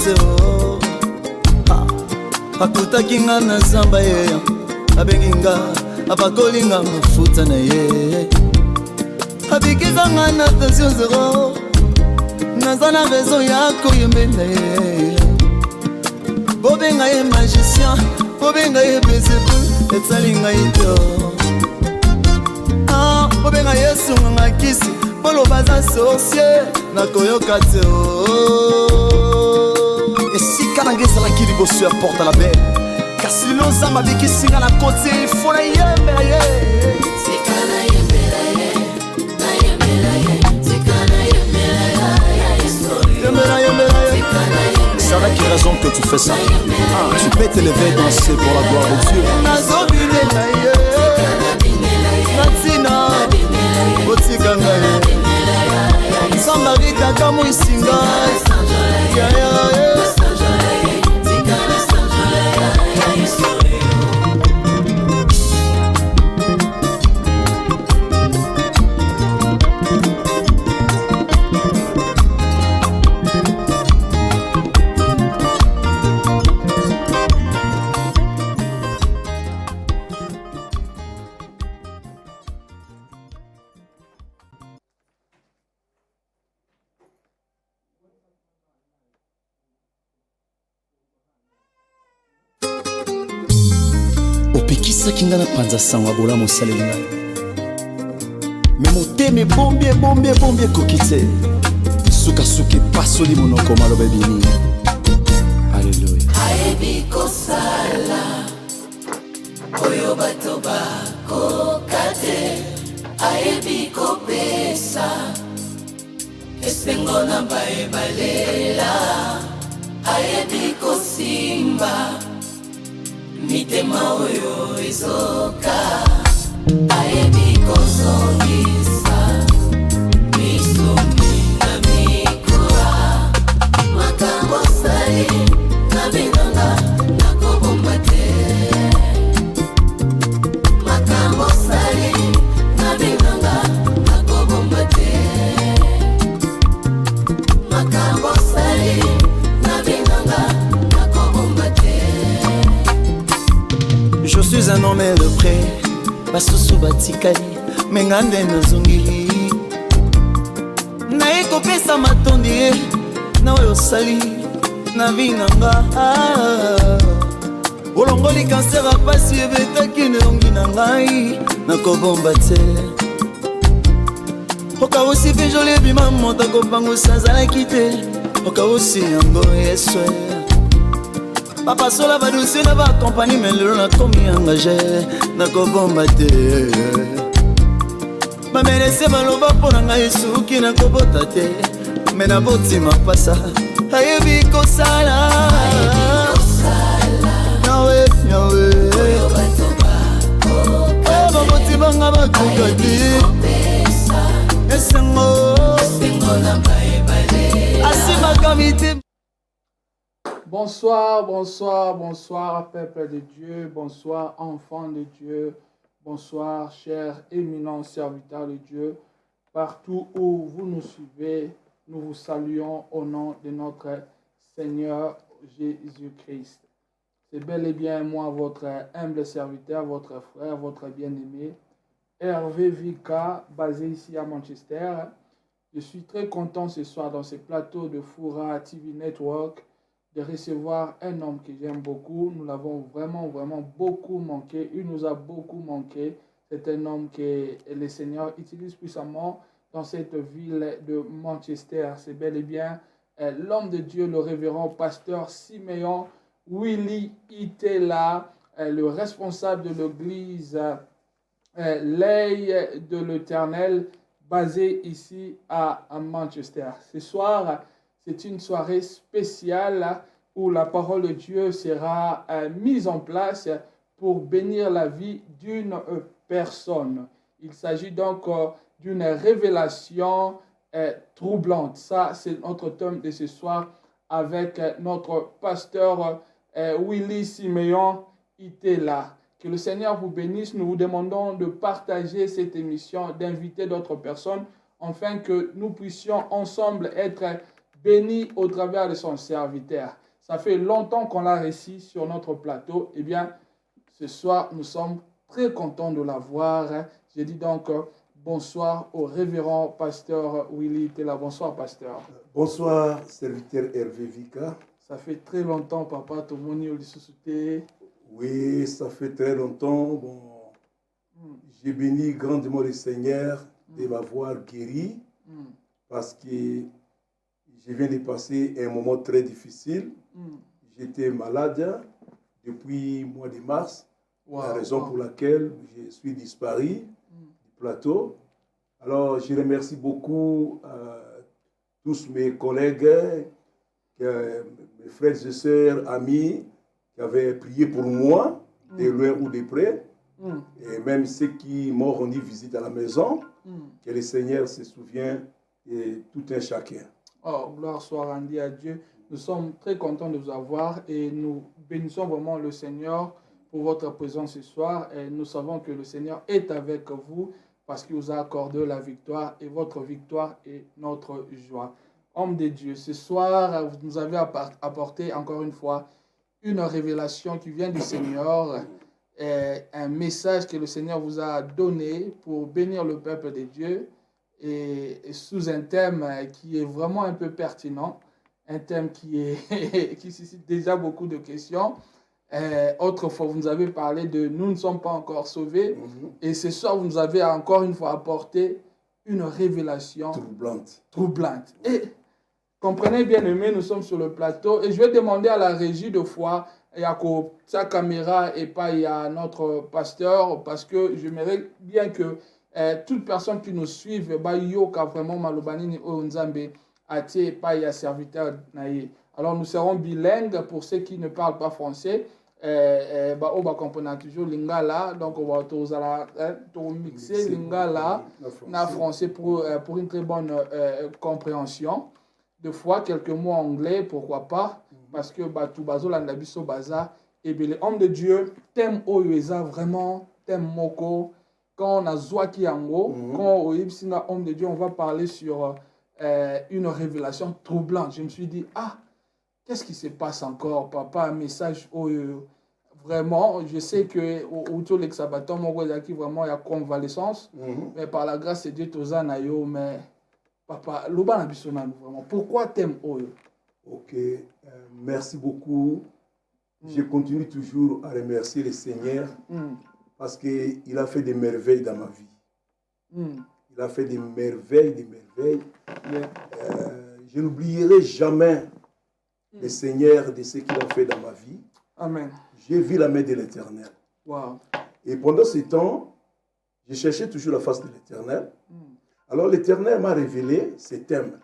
kateo akutaki nga na zamba ye abengi nga apakoli nga mafuta na ye abikisa nga na tension zero naza na raison ya koyembela ye bobenga ye magicien bobenga ye Belzebul etali ngai to bobenga ye sunganga kisi polo baza sorcier nakoyoka te esika nanga ezalaki liboso ya porte à la baie kasi lelo nzambe abikisinga na kote ifo nayembela ye C'est avec raison que tu fais ça. Tu peux te lever et danser pour la gloire de Dieu. opekisaki nga na panza sango abola mosaleli ngai me motema ebombi ekoki te sukasuka epasoli monoko maloba ebini alleluya ayebi kosala oyo bato bakoka te ayebi kopesa esengo na baebalela ayebi kosimba mitema oyo ezoka ayebi kozongisa misumi na mikora makambo sali na binanga nakobomba te makambo sali na binanga nakobomba te makambo sali na binanga nakobomba te. Je suis un homme de près, basusu batikali, mengande nazongi. Naye kopesa matondi, na oyo sali, na vinanga. Olongoli cancer apasi ebetaki neongi na ngai, nakobomba te. Okawusi pe joli ebima monta kopangusa azalaki te, okawusi yango yeswe. Papa sola va douce na va compagnie mais le na komi engagé na ko bomba te ma merece maloba pona nga Yesu na ko bota te mais na boti ma pasa ayebi ko sala nawe oyo batoba ko boti banga ba kokati esengo na baebale asima kamite. Bonsoir, bonsoir, bonsoir, peuple de Dieu, bonsoir, enfants de Dieu, bonsoir, chers éminents serviteurs de Dieu. Partout où vous nous suivez, nous vous saluons au nom de notre Seigneur Jésus-Christ. C'est bel et bien moi, votre humble serviteur, votre frère, votre bien-aimé, Hervé Vika, basé ici à Manchester. Je suis très content ce soir dans ce plateau de Foura TV Network de recevoir un homme que j'aime beaucoup. Nous l'avons vraiment beaucoup manqué. Il nous a beaucoup manqué. C'est un homme que le Seigneur utilise puissamment dans cette ville de Manchester. C'est bel et bien l'homme de Dieu, le révérend pasteur Siméon Willy Itela, le responsable de l'église L'œil de l'Éternel, basé ici à Manchester. Ce soir, c'est une soirée spéciale où la parole de Dieu sera mise en place pour bénir la vie d'une personne. Il s'agit donc d'une révélation troublante. Ça, c'est notre thème de ce soir avec notre pasteur Willy Siméon Itela. Que le Seigneur vous bénisse. Nous vous demandons de partager cette émission, d'inviter d'autres personnes, afin que nous puissions ensemble être béni au travers de son serviteur. Ça fait longtemps qu'on l'a réussi sur notre plateau. Eh bien, ce soir, nous sommes très contents de l'avoir. Je dis donc bonsoir au révérend pasteur Willy Tella. Bonsoir, pasteur. Bonsoir, serviteur Hervé Vika. Ça fait très longtemps, papa, tout le monde est suscité. Oui, ça fait très longtemps. Bon, j'ai béni grandement le Seigneur de m'avoir guéri parce que je viens de passer un moment très difficile. J'étais malade depuis le mois de mars, la raison pour laquelle je suis disparu du plateau. Alors, je remercie beaucoup tous mes collègues, mes frères et sœurs, amis, qui avaient prié pour moi, de loin ou de près, et même ceux qui m'ont rendu visite à la maison, que le Seigneur se souvient de tout un chacun. Oh, gloire soit rendue à Dieu. Nous sommes très contents de vous avoir et nous bénissons vraiment le Seigneur pour votre présence ce soir. Et nous savons que le Seigneur est avec vous parce qu'il vous a accordé la victoire et votre victoire est notre joie. Homme de Dieu, ce soir, vous nous avez apporté encore une fois une révélation qui vient du Seigneur, un message que le Seigneur vous a donné pour bénir le peuple de Dieu et sous un thème qui est vraiment un peu pertinent, un thème qui suscite déjà beaucoup de questions. Autrefois, vous nous avez parlé de « nous ne sommes pas encore sauvés » et ce soir, vous nous avez encore une fois apporté une révélation troublante. Et comprenez bien aimé, nous sommes sur le plateau et je vais demander à la régie de foi, il y a sa caméra et pas il y a notre pasteur parce que j'aimerais bien que toute personne qui nous suive, yoka vraiment malobani onzambe ati pas il y a serviteur naïe. Alors nous serons bilingues pour ceux qui ne parlent pas français. On va comprendre toujours lingala, donc on va mixer lingala na français pour une très bonne compréhension. De fois quelques mots anglais, pourquoi pas, parce que tout bazo landabiso baza et bien les hommes de Dieu thème oyoeza vraiment thème moko quand on a Zouaki Yango, quand au Ibsina homme de Dieu on va parler sur une révélation troublante. Je me suis dit qu'est-ce qui se passe encore, papa, un message vraiment, je sais que autour de l'exabaton, vraiment il y a convalescence, mais par la grâce de Dieu, Tozanayo, mais papa, l'oba na bisona vraiment. Pourquoi thème oyo? Ok, merci beaucoup. Je continue toujours à remercier le Seigneur parce qu'il a fait des merveilles dans ma vie. Il a fait des merveilles. Je n'oublierai jamais le Seigneur de ce qu'il a fait dans ma vie. Amen. J'ai vu la main de l'Éternel. Wow. Et pendant ce temps, je cherchais toujours la face de l'Éternel. Alors l'Éternel m'a révélé ce thème.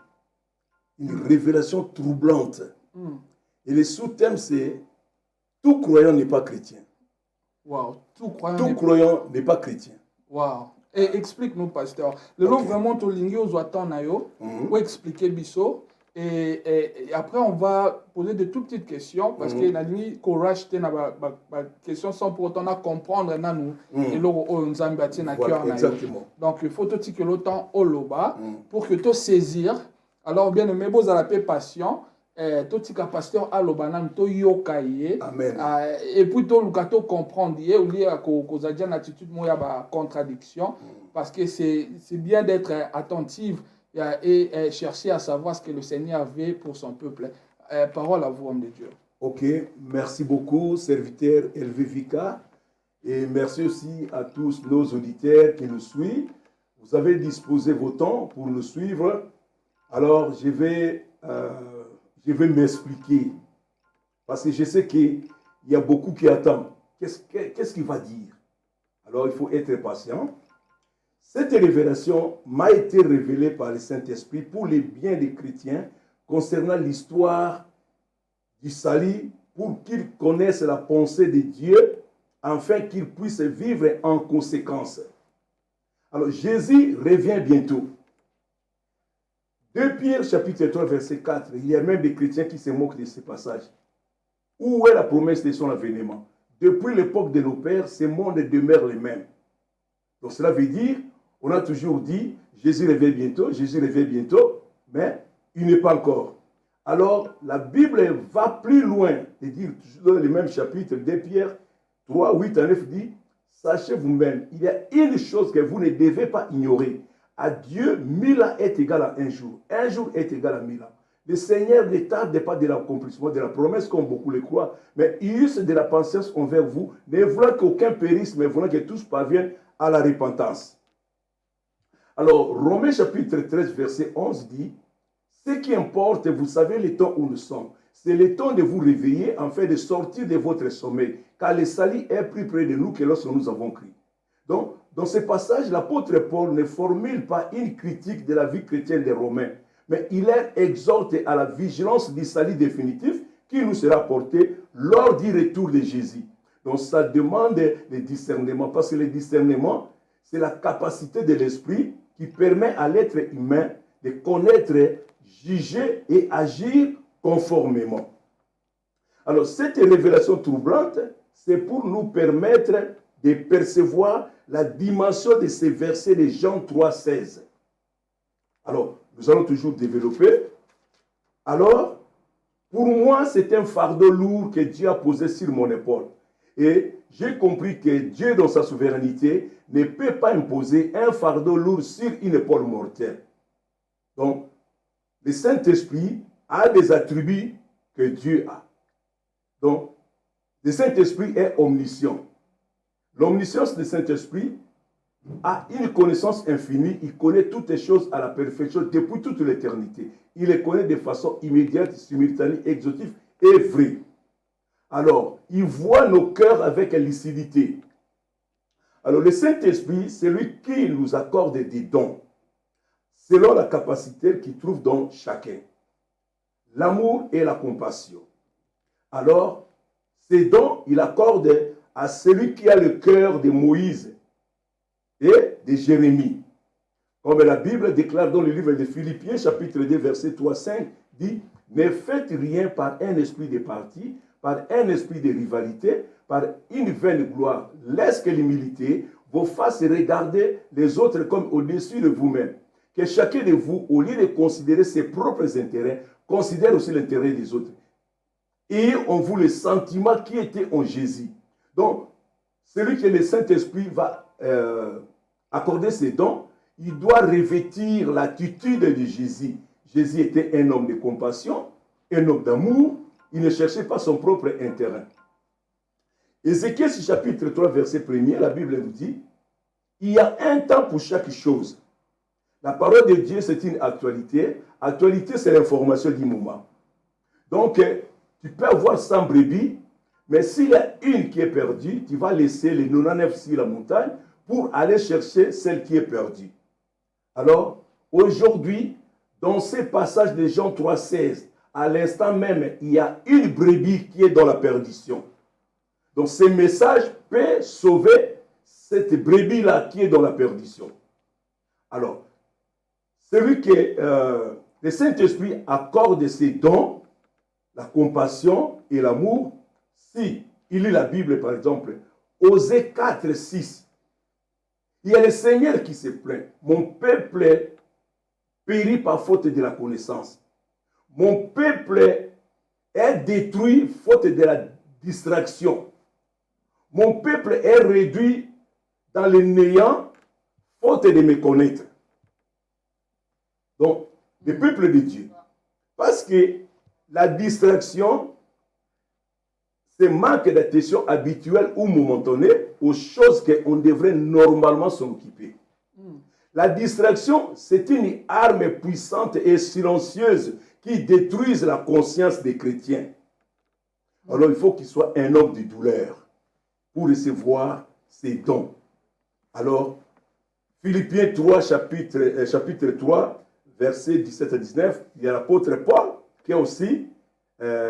Une révélation troublante. Et le sous-thème, c'est « Tout croyant n'est pas chrétien ». Wow. Tout croyant n'est pas chrétien. Wow. Et explique-nous, pasteur. Le nom vraiment, tu ou expliquer biso. Et après, on va poser de toutes petites questions parce que la nuit, courage, question sans pour autant comprendre et donc il faut que le temps au loba pour que tu saisir. Alors bien aimé, vous avez la patient. Tout ce pasteur a loba to yokaye. Et puis tout le cato comprendre ou lire que une attitude moya ba contradiction parce que c'est bien d'être attentif et chercher à savoir ce que le Seigneur avait pour son peuple. Parole à vous, homme de Dieu. Ok, merci beaucoup, serviteur Hervé Vika. Et merci aussi à tous nos auditeurs qui nous suivent. Vous avez disposé vos temps pour nous suivre. Alors, je vais m'expliquer. Parce que je sais qu'il y a beaucoup qui attendent. Qu'est-ce qu'il va dire? Alors, il faut être patient. Cette révélation m'a été révélée par le Saint-Esprit pour les biens des chrétiens concernant l'histoire du salut pour qu'ils connaissent la pensée de Dieu afin qu'ils puissent vivre en conséquence. Alors Jésus revient bientôt. 2 Pierre chapitre 3 verset 4, il y a même des chrétiens qui se moquent de ce passage. Où est la promesse de son avènement? Depuis l'époque de nos pères, ce monde demeure le même. Donc cela veut dire, on a toujours dit, Jésus revient bientôt, mais il n'est pas encore. Alors, la Bible va plus loin, de dire, toujours dans le même chapitre, 2 Pierre 3, 8 à 9 dit, sachez vous-même, il y a une chose que vous ne devez pas ignorer. À Dieu, 1000 ans est égal à un jour. Un jour est égal à 1000 ans. Le Seigneur ne tarde pas de l'accomplissement de la promesse, comme beaucoup le croient, mais il use de la patience envers vous, ne voulant qu'aucun périsse, mais voulant que tous parviennent à la repentance. Alors, Romains chapitre 13, verset 11 dit, ce qui importe, vous savez le temps où nous sommes. C'est le temps de vous réveiller afin de sortir de votre sommeil, car le salut est plus près de nous que lorsque nous avons crié. Donc, dans ce passage, l'apôtre Paul ne formule pas une critique de la vie chrétienne des Romains, mais il est exhorté à la vigilance du salut définitif qui nous sera porté lors du retour de Jésus. Donc, ça demande le discernement, parce que le discernement, c'est la capacité de l'esprit qui permet à l'être humain de connaître, juger et agir conformément. Alors, cette révélation troublante, c'est pour nous permettre de percevoir la dimension de ces versets de Jean 3,16. Alors, nous allons toujours développer. Alors, pour moi, c'est un fardeau lourd que Dieu a posé sur mon épaule. Et j'ai compris que Dieu, dans sa souveraineté, ne peut pas imposer un fardeau lourd sur une épaule mortelle. Donc, le Saint-Esprit a des attributs que Dieu a. Donc, le Saint-Esprit est omniscient. L'omniscience du Saint-Esprit a une connaissance infinie. Il connaît toutes les choses à la perfection depuis toute l'éternité. Il les connaît de façon immédiate, simultanée, exhaustive et vraie. Alors, il voit nos cœurs avec lucidité. Alors, le Saint-Esprit, c'est lui qui nous accorde des dons, selon la capacité qu'il trouve dans chacun. L'amour et la compassion. Alors, ces dons, il accorde à celui qui a le cœur de Moïse et de Jérémie. Comme la Bible déclare dans le livre de Philippiens, chapitre 2, verset 3-5, dit « Ne faites rien par un esprit de parti, par un esprit de rivalité, par une vaine gloire. Laisse que l'humilité vous fasse regarder les autres comme au-dessus de vous-même. Que chacun de vous, au lieu de considérer ses propres intérêts, considère aussi l'intérêt des autres. Et en vous le sentiment qui était en Jésus. » Donc, celui que le Saint-Esprit va accorder ses dons, il doit revêtir l'attitude de Jésus. Jésus était un homme de compassion, un homme d'amour. Il ne cherchait pas son propre intérêt. Ézéchiel, chapitre 3, verset 1er, la Bible nous dit, il y a un temps pour chaque chose. La parole de Dieu, c'est une actualité. Actualité, c'est l'information du moment. Donc, tu peux avoir 100 brebis, mais s'il y a une qui est perdue, tu vas laisser les 99 sur la montagne pour aller chercher celle qui est perdue. Alors, aujourd'hui, dans ces passages de Jean 3,16, à l'instant même, il y a une brebis qui est dans la perdition. Donc, ce message peut sauver cette brebis-là qui est dans la perdition. Alors, celui que le Saint-Esprit accorde ses dons, la compassion et l'amour, si il lit la Bible, par exemple, Osée 4, 6, il y a le Seigneur qui se plaint. Mon peuple périt par faute de la connaissance. Mon peuple est détruit faute de la distraction. Mon peuple est réduit dans le néant faute de me connaître. Donc, le peuple de Dieu. Parce que la distraction, c'est manque d'attention habituelle ou momentanée aux choses qu'on devrait normalement s'occuper. La distraction, c'est une arme puissante et silencieuse qui détruit la conscience des chrétiens. Alors, il faut qu'il soit un homme de douleur pour recevoir ses dons. Alors, Philippiens 3, chapitre 3, versets 17 à 19, il y a l'apôtre Paul qui a aussi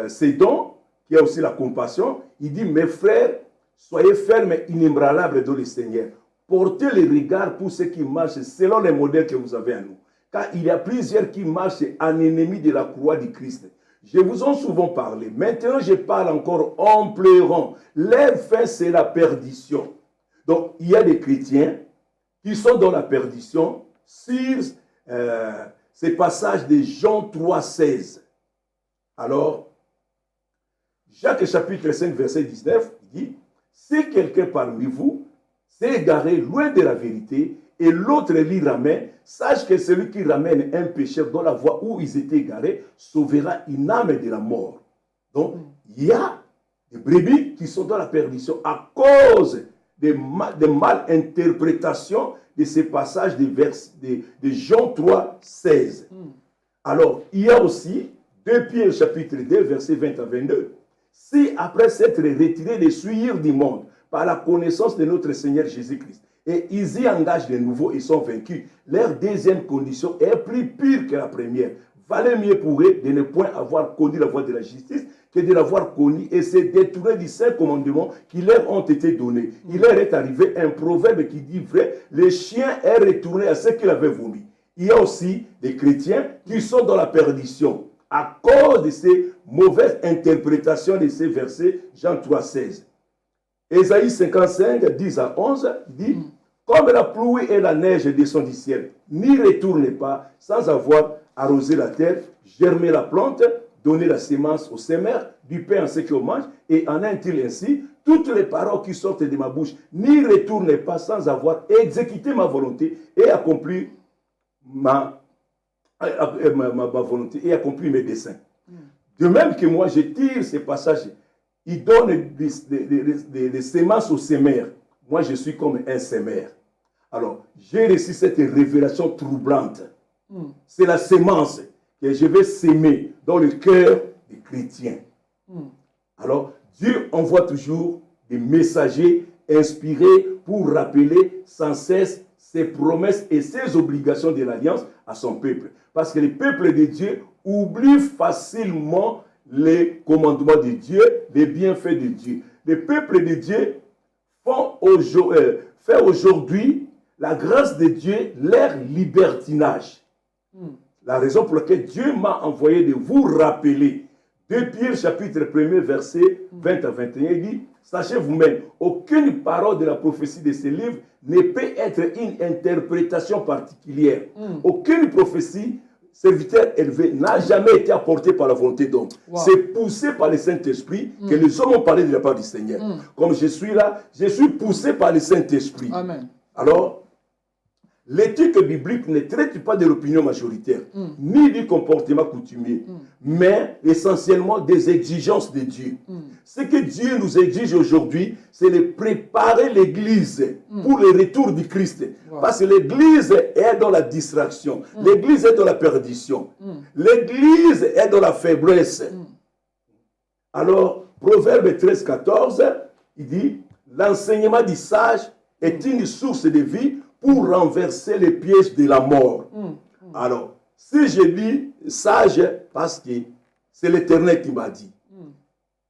ses dons, qui a aussi la compassion. Il dit, mes frères, soyez fermes et inébranlables dans le Seigneur. Portez le regard pour ceux qui marchent selon les modèles que vous avez à nous. Car il y a plusieurs qui marchent en ennemis de la croix du Christ. Je vous en ai souvent parlé. Maintenant, je parle encore en pleurant. Leur fin, c'est la perdition. Donc, il y a des chrétiens qui sont dans la perdition sur ces passages de Jean 3,16. Alors, Jacques chapitre 5, verset 19, il dit, si quelqu'un parmi vous s'est égaré loin de la vérité et l'autre l'y ramène, sache que celui qui ramène un pécheur dans la voie où ils étaient égarés sauvera une âme de la mort. Donc, il y a des brebis qui sont dans la perdition à cause des mal interprétations de ces passages de Jean 3, 16. Alors, il y a aussi 2 Pierre chapitre 2, verset 20 à 22. Si après s'être retirés des souillures du monde par la connaissance de notre Seigneur Jésus-Christ, et ils y engagent de nouveau et sont vaincus, leur deuxième condition est plus pire que la première. Valait mieux pour eux de ne point avoir connu la voie de la justice que de l'avoir connu et se détourner du saint commandement qui leur ont été donnés. Il leur est arrivé un proverbe qui dit vrai, le chien est retourné à ce qu'il avait vomi. Il y a aussi des chrétiens qui sont dans la perdition à cause de ces mauvaises interprétations de ces versets, Jean 3, 16. Ésaïe 55, 10 à 11, dit, comme la pluie et la neige descendent du ciel, n'y retournez pas sans avoir arrosé la terre, germer la plante, donner la semence au semeur, du pain à ceux qui en mangent, et en est-il ainsi, toutes les paroles qui sortent de ma bouche, n'y retournez pas sans avoir exécuté ma volonté et accompli ma volonté et accompli mes desseins. De même que moi, je tire ces passages, il donne des semences au semeur. Moi, je suis comme un semeur. Alors, j'ai reçu cette révélation troublante. C'est la semence que je vais s'aimer dans le cœur des chrétiens. Alors, Dieu envoie toujours des messagers inspirés pour rappeler sans cesse ses promesses et ses obligations de l'alliance à son peuple. Parce que le peuple de Dieu oublie facilement les commandements de Dieu, les bienfaits de Dieu. Le peuple de Dieu fait aujourd'hui la grâce de Dieu leur libertinage. La raison pour laquelle Dieu m'a envoyé de vous rappeler. 2 Pierre chapitre 1 verset 20 à 21 dit, sachez vous-même, aucune parole de la prophétie de ce livre ne peut être une interprétation particulière. Aucune prophétie, serviteur élevé, n'a jamais été apportée par la volonté d'homme. C'est poussé par le Saint-Esprit que les hommes ont parlé de la part du Seigneur. Comme je suis là, je suis poussé par le Saint-Esprit. Amen. Alors, l'éthique biblique ne traite pas de l'opinion majoritaire, ni du comportement coutumier, mais essentiellement des exigences de Dieu. Ce que Dieu nous exige aujourd'hui, c'est de préparer l'Église pour le retour du Christ. Parce que l'Église est dans la distraction, l'Église est dans la perdition, l'Église est dans la faiblesse. Alors, Proverbe 13, 14, il dit, l'enseignement du sage est une source de vie pour renverser les pièges de la mort. Alors, si je dis sage, parce que c'est l'Éternel qui m'a dit.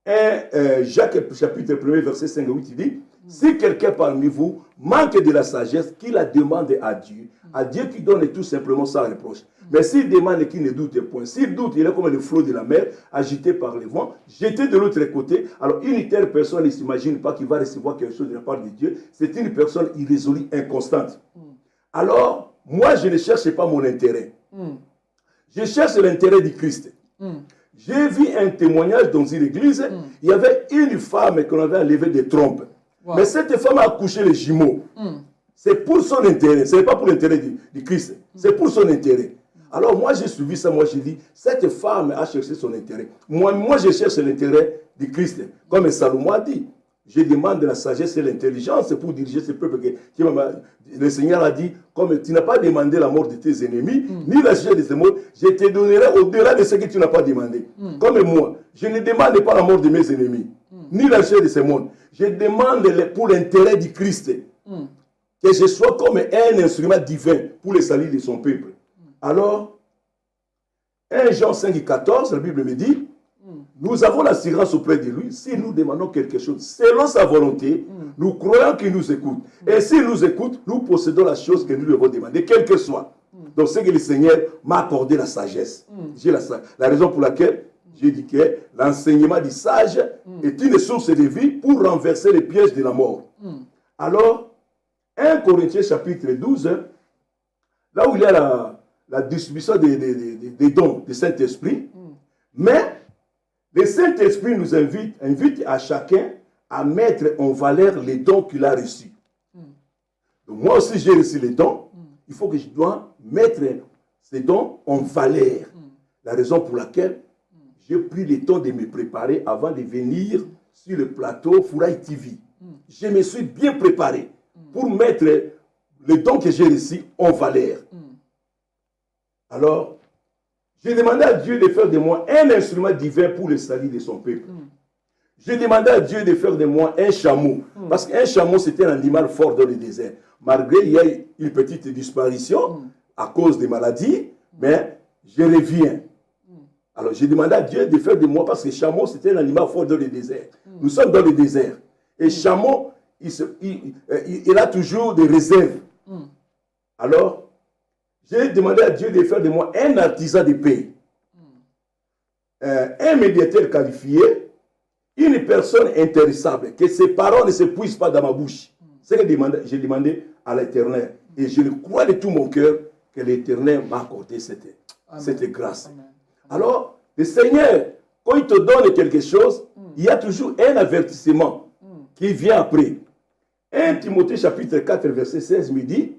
Et Jacques chapitre 1, verset 5 à 8, il dit, si quelqu'un parmi vous manque de la sagesse, qu'il la demande à Dieu qui donne tout simplement sans reproche. Mais s'il demande et qu'il ne doute point, s'il doute, il est comme le flot de la mer, agité par les vents, jeté de l'autre côté. Alors, une telle personne ne s'imagine pas qu'il va recevoir quelque chose de la part de Dieu. C'est une personne irrésolue, inconstante. Alors, moi, je ne cherche pas mon intérêt. Je cherche l'intérêt du Christ. J'ai vu un témoignage dans une église. Il y avait une femme qu'on avait enlevé des trompes. Mais cette femme a accouché les jumeaux. C'est pour son intérêt. Ce n'est pas pour l'intérêt du Christ. C'est pour son intérêt. Alors moi, j'ai suivi ça. Moi, j'ai dit, cette femme a cherché son intérêt. Moi, je cherche l'intérêt du Christ. Comme Salomon a dit, je demande la sagesse et l'intelligence pour diriger ce peuple. Le Seigneur a dit, comme tu n'as pas demandé la mort de tes ennemis, ni la sagesse de tes morts, je te donnerai au-delà de ce que tu n'as pas demandé. Comme moi, je ne demande pas la mort de mes ennemis, ni la sagesse de ce monde. Je demande pour l'intérêt du Christ, que je sois comme un instrument divin pour le salut de son peuple. Alors, 1 Jean 5, 14, la Bible me dit, nous avons l'assurance auprès de lui, si nous demandons quelque chose selon sa volonté, nous croyons qu'il nous écoute. Et s'il nous écoute, nous possédons la chose que nous lui avons demandé, quelle que soit. Donc c'est que le Seigneur m'a accordé la sagesse. J'ai la raison pour laquelle j'ai dit que l'enseignement du sage est une source de vie pour renverser les pièges de la mort. Alors, 1 Corinthiens chapitre 12, là où il y a la distribution des dons du Saint-Esprit, mais Le Saint-Esprit nous invite à chacun à mettre en valeur les dons qu'il a reçus. Donc moi aussi, j'ai reçu les dons. Il faut que je dois mettre ces dons en valeur. La raison pour laquelle j'ai pris le temps de me préparer avant de venir sur le plateau Fouraï TV. Je me suis bien préparé pour mettre les dons que j'ai reçus en valeur. Alors, j'ai demandé à Dieu de faire de moi un instrument divin pour le salut de son peuple. J'ai demandé à Dieu de faire de moi un chameau. Parce qu'un chameau, c'était un animal fort dans le désert. Malgré il y a une petite disparition à cause des maladies, mais je reviens. Alors, j'ai demandé à Dieu de faire de moi, parce que chameau, c'était un animal fort dans le désert. Nous sommes dans le désert. Et chameau, il a toujours des réserves. Alors, j'ai demandé à Dieu de faire de moi un artisan de paix. Un médiateur qualifié, une personne intéressable, que ses paroles ne se puissent pas dans ma bouche. C'est ce que j'ai demandé à l'Éternel. Et je le crois de tout mon cœur que l'Éternel m'a accordé cette grâce. Amen. Alors, le Seigneur, quand il te donne quelque chose, il y a toujours un avertissement qui vient après. 1 Timothée chapitre 4, verset 16 me dit,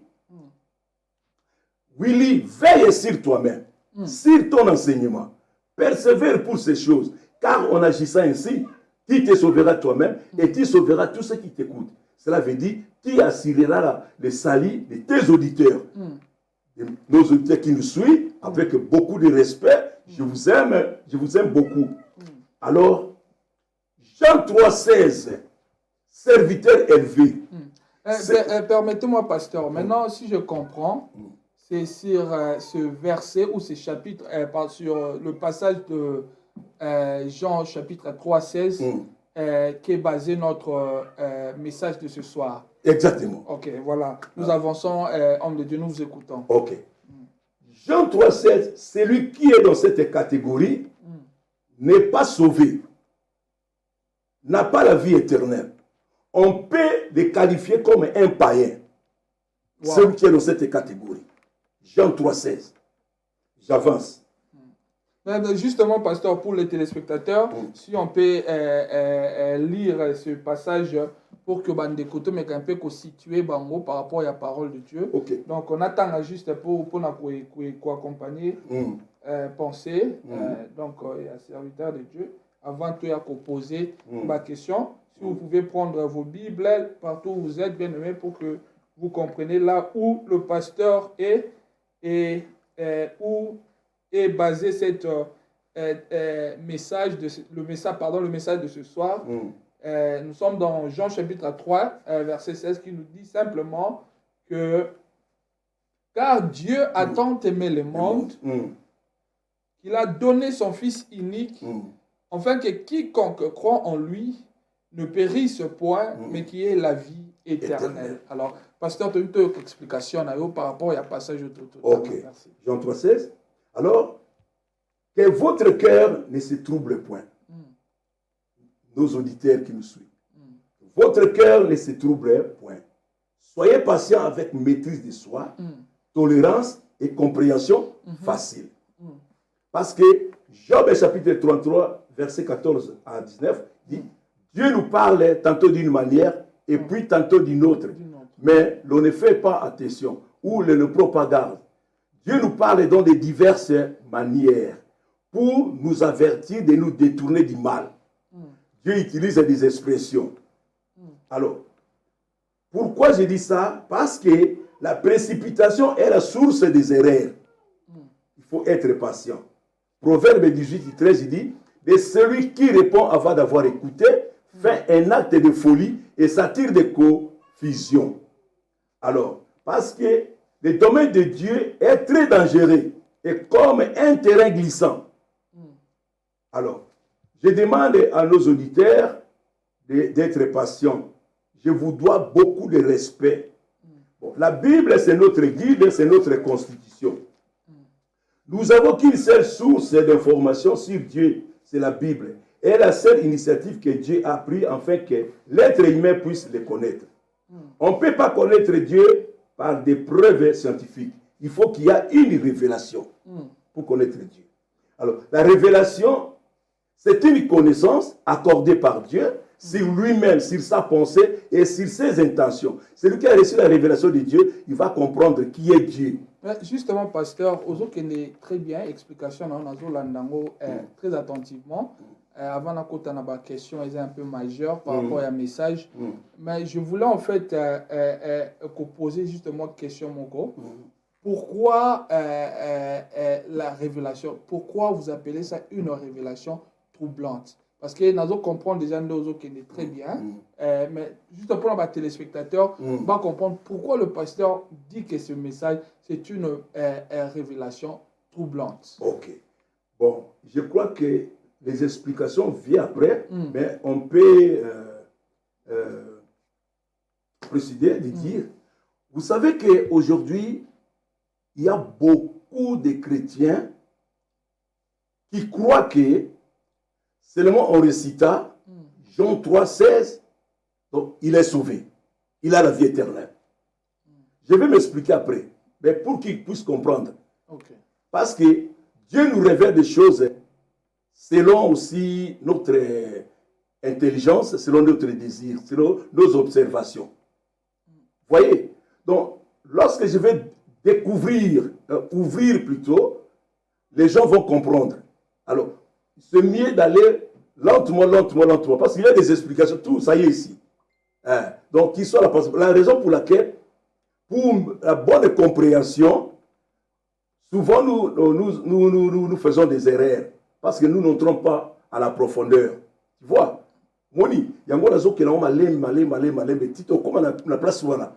Willy, veille sur toi-même, sur ton enseignement. Persévère pour ces choses, car en agissant ainsi, tu te sauveras toi-même et tu sauveras tous ceux qui t'écoutent. Cela veut dire, tu assureras le salut de tes auditeurs. De nos auditeurs qui nous suivent, avec beaucoup de respect, je vous aime beaucoup. Alors, Jean 3, 16, serviteur élevé. Permettez-moi, pasteur, maintenant, si je comprends, c'est sur ce verset ou ce chapitre, sur le passage de Jean chapitre 3, 16, qui est basé notre message de ce soir. Exactement. Ok, voilà. Nous avançons, homme de Dieu, nous vous écoutons. Ok. Jean 3, 16, celui qui est dans cette catégorie n'est pas sauvé, n'a pas la vie éternelle. On peut le qualifier comme un païen. Wow. Celui qui est dans cette catégorie. Jean 3, 16. J'avance. Justement, pasteur, pour les téléspectateurs, si on peut lire ce passage pour que bande côté mais un peu situer bango par rapport à la parole de Dieu. Okay. Donc on attend juste pour accompagner penser donc il y a serviteur de Dieu avant tout à poser ma question. Si vous pouvez prendre vos Bibles partout où vous êtes, bien aimés, pour que vous compreniez là où le pasteur est et où est basé cette message le message de ce soir. Nous sommes dans Jean chapitre 3, verset 16, qui nous dit simplement que car Dieu a tant aimé le monde qu'il a donné son Fils unique, afin que quiconque croit en lui ne périsse point, mais qui ait la vie éternelle. Alors, pasteur, tu as une explication par rapport à passage tout. Ok. Jean 3, 16. Alors, que votre cœur ne se trouble point. Nos auditeurs qui nous suivent. Votre cœur ne se trouble point. Soyez patient avec maîtrise de soi, tolérance et compréhension facile. Parce que Job chapitre 33, verset 14 à 19 dit, Dieu nous parle tantôt d'une manière et puis tantôt d'une autre. Mais l'on ne fait pas attention ou l'on ne prend pas garde. Dieu nous parle dans de diverses manières pour nous avertir de nous détourner du mal. Dieu utilise des expressions. Alors, pourquoi je dis ça? Parce que la précipitation est la source des erreurs. Il faut être patient. Proverbe 18, 13, il dit, de celui qui répond avant d'avoir écouté, fait un acte de folie et s'attire de confusion. Alors, parce que le domaine de Dieu est très dangereux et comme un terrain glissant. Alors, je demande à nos auditeurs d'être patients. Je vous dois beaucoup de respect. Bon, la Bible, c'est notre guide, c'est notre constitution. Nous n'avons qu'une seule source d'information sur Dieu, c'est la Bible. Et la seule initiative que Dieu a prise afin que l'être humain puisse le connaître. On ne peut pas connaître Dieu par des preuves scientifiques. Il faut qu'il y ait une révélation pour connaître Dieu. Alors, la révélation, c'est une connaissance accordée par Dieu sur lui-même, sur sa pensée et sur ses intentions. Celui qui a reçu la révélation de Dieu, il va comprendre qui est Dieu. Justement, pasteur, Ozo est très bien, explication très attentivement. Avant la question est un peu majeure par rapport à un message. Mais je voulais en fait poser justement une question, Mongo. Pourquoi la révélation, pourquoi vous appelez ça une révélation troublante? Parce que nous comprenons déjà Ozo qui est très bien, mais juste pour les téléspectateurs, on va comprendre pourquoi le pasteur dit que ce message, c'est une révélation troublante. Ok. Bon, je crois que les explications viennent après, mais on peut préciser, de dire, vous savez qu'aujourd'hui, il y a beaucoup de chrétiens qui croient que seulement on récita Jean 3,16, donc il est sauvé. Il a la vie éternelle. Je vais m'expliquer après, mais pour qu'ils puissent comprendre. Okay. Parce que Dieu nous révèle des choses selon aussi notre intelligence, selon notre désir, selon nos observations. Voyez? Donc, lorsque je vais découvrir, ouvrir plutôt, les gens vont comprendre. Alors, c'est mieux d'aller lentement, parce qu'il y a des explications, tout ça y est ici. Donc, qui soit la raison pour laquelle, pour la bonne compréhension, souvent nous faisons des erreurs, parce que nous n'entrons pas à la profondeur. Tu vois? Moni, il y a un gens qui ont malé, tito, comme on a la place voilà.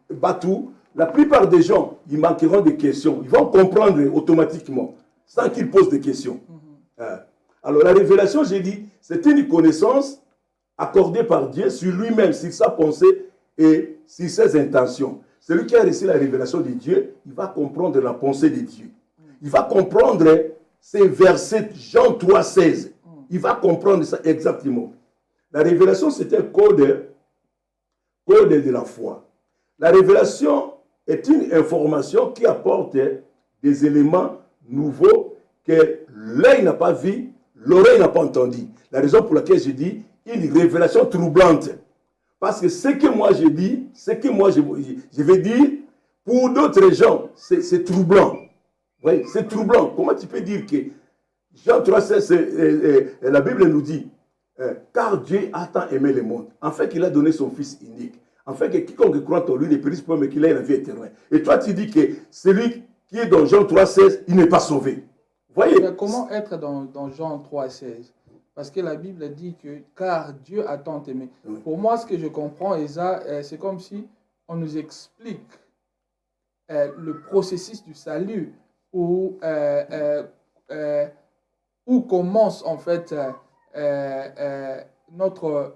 Batou, la plupart des gens, ils manqueront des questions. Ils vont comprendre automatiquement, sans qu'ils posent des questions. Alors, la révélation, j'ai dit, c'est une connaissance accordée par Dieu sur lui-même, sur sa pensée et sur ses intentions. Celui qui a reçu la révélation de Dieu, il va comprendre la pensée de Dieu. Il va comprendre ces versets Jean 3,16. Il va comprendre ça exactement. La révélation, c'est un code de la foi. La révélation est une information qui apporte des éléments nouveaux que l'œil n'a pas vu, l'oreille n'a pas entendu. La raison pour laquelle je dis une révélation troublante. Parce que ce que moi je dis, ce que moi je vais dire, pour d'autres gens, c'est troublant. Oui, c'est troublant. Comment tu peux dire que Jean 3,16, la Bible nous dit, car Dieu a tant aimé le monde, en fait qu'il a donné son Fils unique, en fait que quiconque croit en lui ne périsse pas, mais qu'il ait la vie éternelle. Et toi tu dis que celui qui est dans Jean 3,16, il n'est pas sauvé. Voyez? Mais comment être dans Jean 3,16? Parce que la Bible dit que car Dieu a tant aimé. Oui. Pour moi, ce que je comprends, c'est comme si on nous explique le processus du salut où commence en fait notre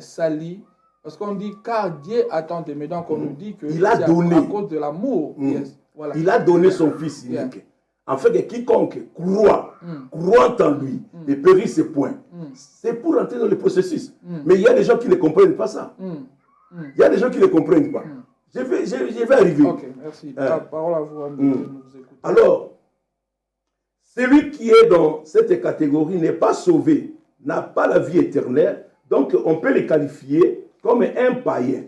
salut. Parce qu'on dit car Dieu a tant aimé. Donc on nous dit que il a donné à cause de l'amour. Yes, voilà. Il a donné son Fils unique. En fait, que quiconque croit en lui ne périsse point. C'est pour entrer dans le processus. Mais il y a des gens qui ne comprennent pas ça. Il y a des gens qui ne comprennent pas. Je vais arriver. Ok, merci. La parole à vous. Nous écoutons. Alors, celui qui est dans cette catégorie n'est pas sauvé, n'a pas la vie éternelle, donc on peut le qualifier comme un païen.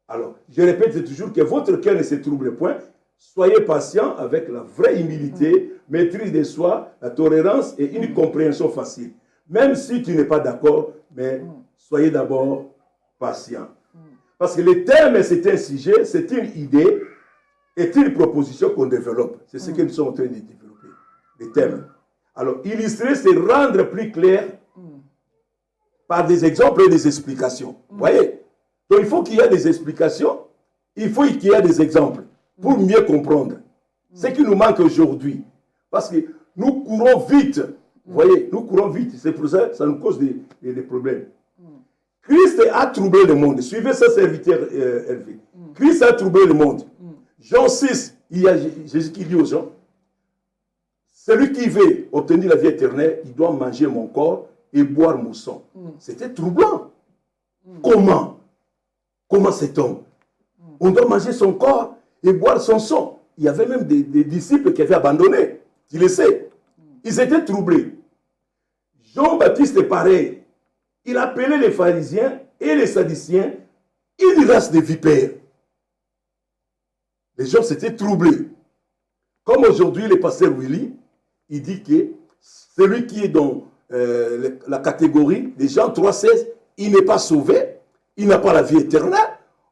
Alors, je répète toujours que votre cœur ne se trouble point. Soyez patient avec la vraie humilité, maîtrise de soi, la tolérance et une compréhension facile. Même si tu n'es pas d'accord, mais soyez d'abord patient. Parce que le thème, c'est un sujet, c'est une idée, est une proposition qu'on développe. C'est ce que nous sommes en train de développer, le thème. Alors, illustrer, c'est rendre plus clair par des exemples et des explications. Vous voyez? Donc, il faut qu'il y ait des explications, il faut qu'il y ait des exemples pour mieux comprendre ce qui nous manque aujourd'hui. Parce que nous courons vite. Vous voyez, nous courons vite. C'est pour ça que ça nous cause des problèmes. Christ a troublé le monde. Suivez ce serviteur Hervé. Christ a troublé le monde. Jean 6, il y a Jésus qui dit aux gens, celui qui veut obtenir la vie éternelle, il doit manger mon corps et boire mon sang. C'était troublant. Comment? Comment cet homme? On doit manger son corps et boire son sang. Il y avait même des disciples qui avaient abandonné. Tu le sais. Ils étaient troublés. Jean-Baptiste est pareil. Il appelait les pharisiens et les sadduciens une race de vipères. Les gens s'étaient troublés. Comme aujourd'hui, le pasteur Willy, il dit que celui qui est dans la catégorie des gens 3,16, il n'est pas sauvé, il n'a pas la vie éternelle.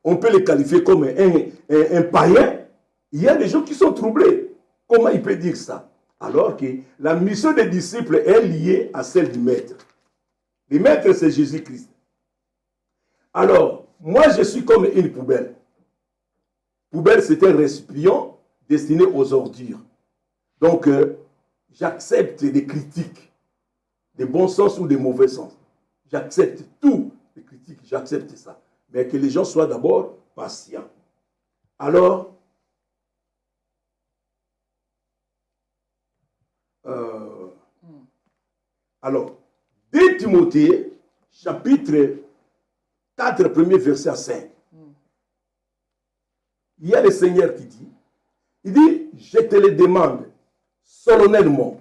On peut le qualifier comme un païen. Il y a des gens qui sont troublés. Comment il peut dire ça? Alors que la mission des disciples est liée à celle du maître. Le maître, c'est Jésus-Christ. Alors, moi, je suis comme une poubelle. Poubelle, c'est un récipient destiné aux ordures. Donc, j'accepte des critiques, de bon sens ou de mauvais sens. J'accepte tout, les critiques, j'accepte ça. Mais que les gens soient d'abord patients. Alors, 2 Timothée, chapitre 4, premier verset à 5. Il y a le Seigneur qui dit, il dit, je te le demande solennellement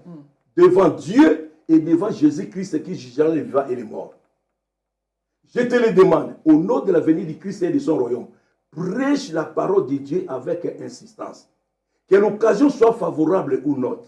devant Dieu et devant Jésus-Christ qui jugera les vivants et les morts. Je te le demande au nom de la venue du Christ et de son royaume. Prêche la parole de Dieu avec insistance. Que l'occasion soit favorable ou non.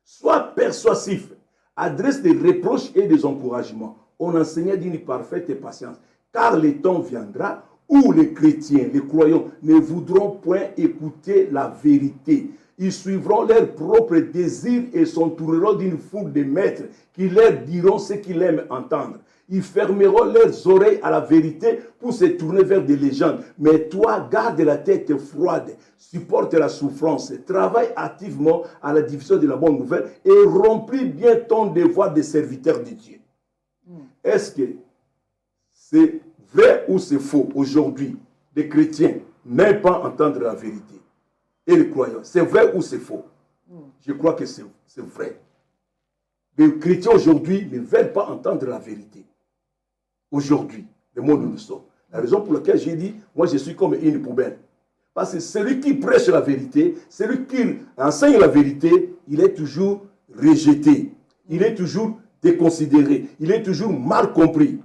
Sois persuasif. Adresse des reproches et des encouragements. On enseigne d'une parfaite patience. Car le temps viendra où les chrétiens, les croyants, ne voudront point écouter la vérité. Ils suivront leurs propres désirs et s'entoureront d'une foule de maîtres qui leur diront ce qu'ils aiment entendre. Ils fermeront leurs oreilles à la vérité pour se tourner vers des légendes. Mais toi, garde la tête froide, supporte la souffrance, travaille activement à la diffusion de la bonne nouvelle et remplis bien ton devoir de serviteur de Dieu. Est-ce que c'est vrai ou c'est faux aujourd'hui? Les chrétiens n'aiment pas entendre la vérité. Et les croyants, c'est vrai ou c'est faux? Je crois que c'est vrai. Les chrétiens aujourd'hui ne veulent pas entendre la vérité. Aujourd'hui, le monde où nous sommes. La raison pour laquelle j'ai dit, moi je suis comme une poubelle. Parce que celui qui prêche la vérité, celui qui enseigne la vérité, il est toujours rejeté. Il est toujours déconsidéré. Il est toujours mal compris.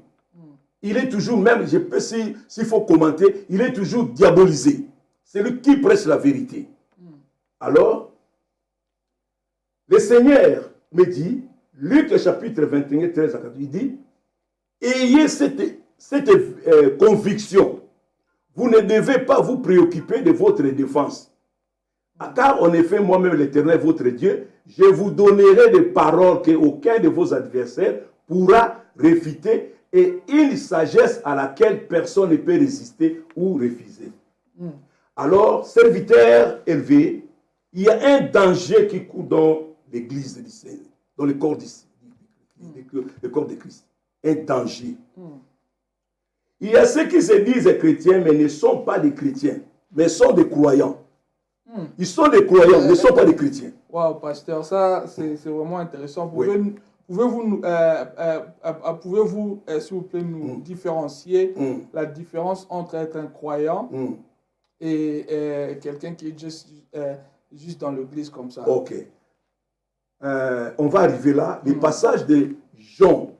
Il est toujours, même, je peux, s'il faut commenter, il est toujours diabolisé. Celui qui prêche la vérité. Alors, le Seigneur me dit, Luc chapitre 21, 13 à 14, il dit, ayez cette conviction. Vous ne devez pas vous préoccuper de votre défense. Car en effet, moi-même, l'Éternel, votre Dieu, je vous donnerai des paroles qu'aucun de vos adversaires pourra réfuter et une sagesse à laquelle personne ne peut résister ou refuser. Alors, serviteur élevé, il y a un danger qui court dans l'église du Seigneur, dans le corps de Christ. Un danger. Il y a ceux qui se disent chrétiens, mais ne sont pas des chrétiens, mais sont des croyants. Ils sont des croyants, mais ne sont pas des chrétiens. Waouh, pasteur, ça c'est vraiment intéressant. Pouvez-vous, s'il vous plaît, nous différencier la différence entre être un croyant et quelqu'un qui est juste dans l'église comme ça? Ok. On va arriver là. Le passage de Jean.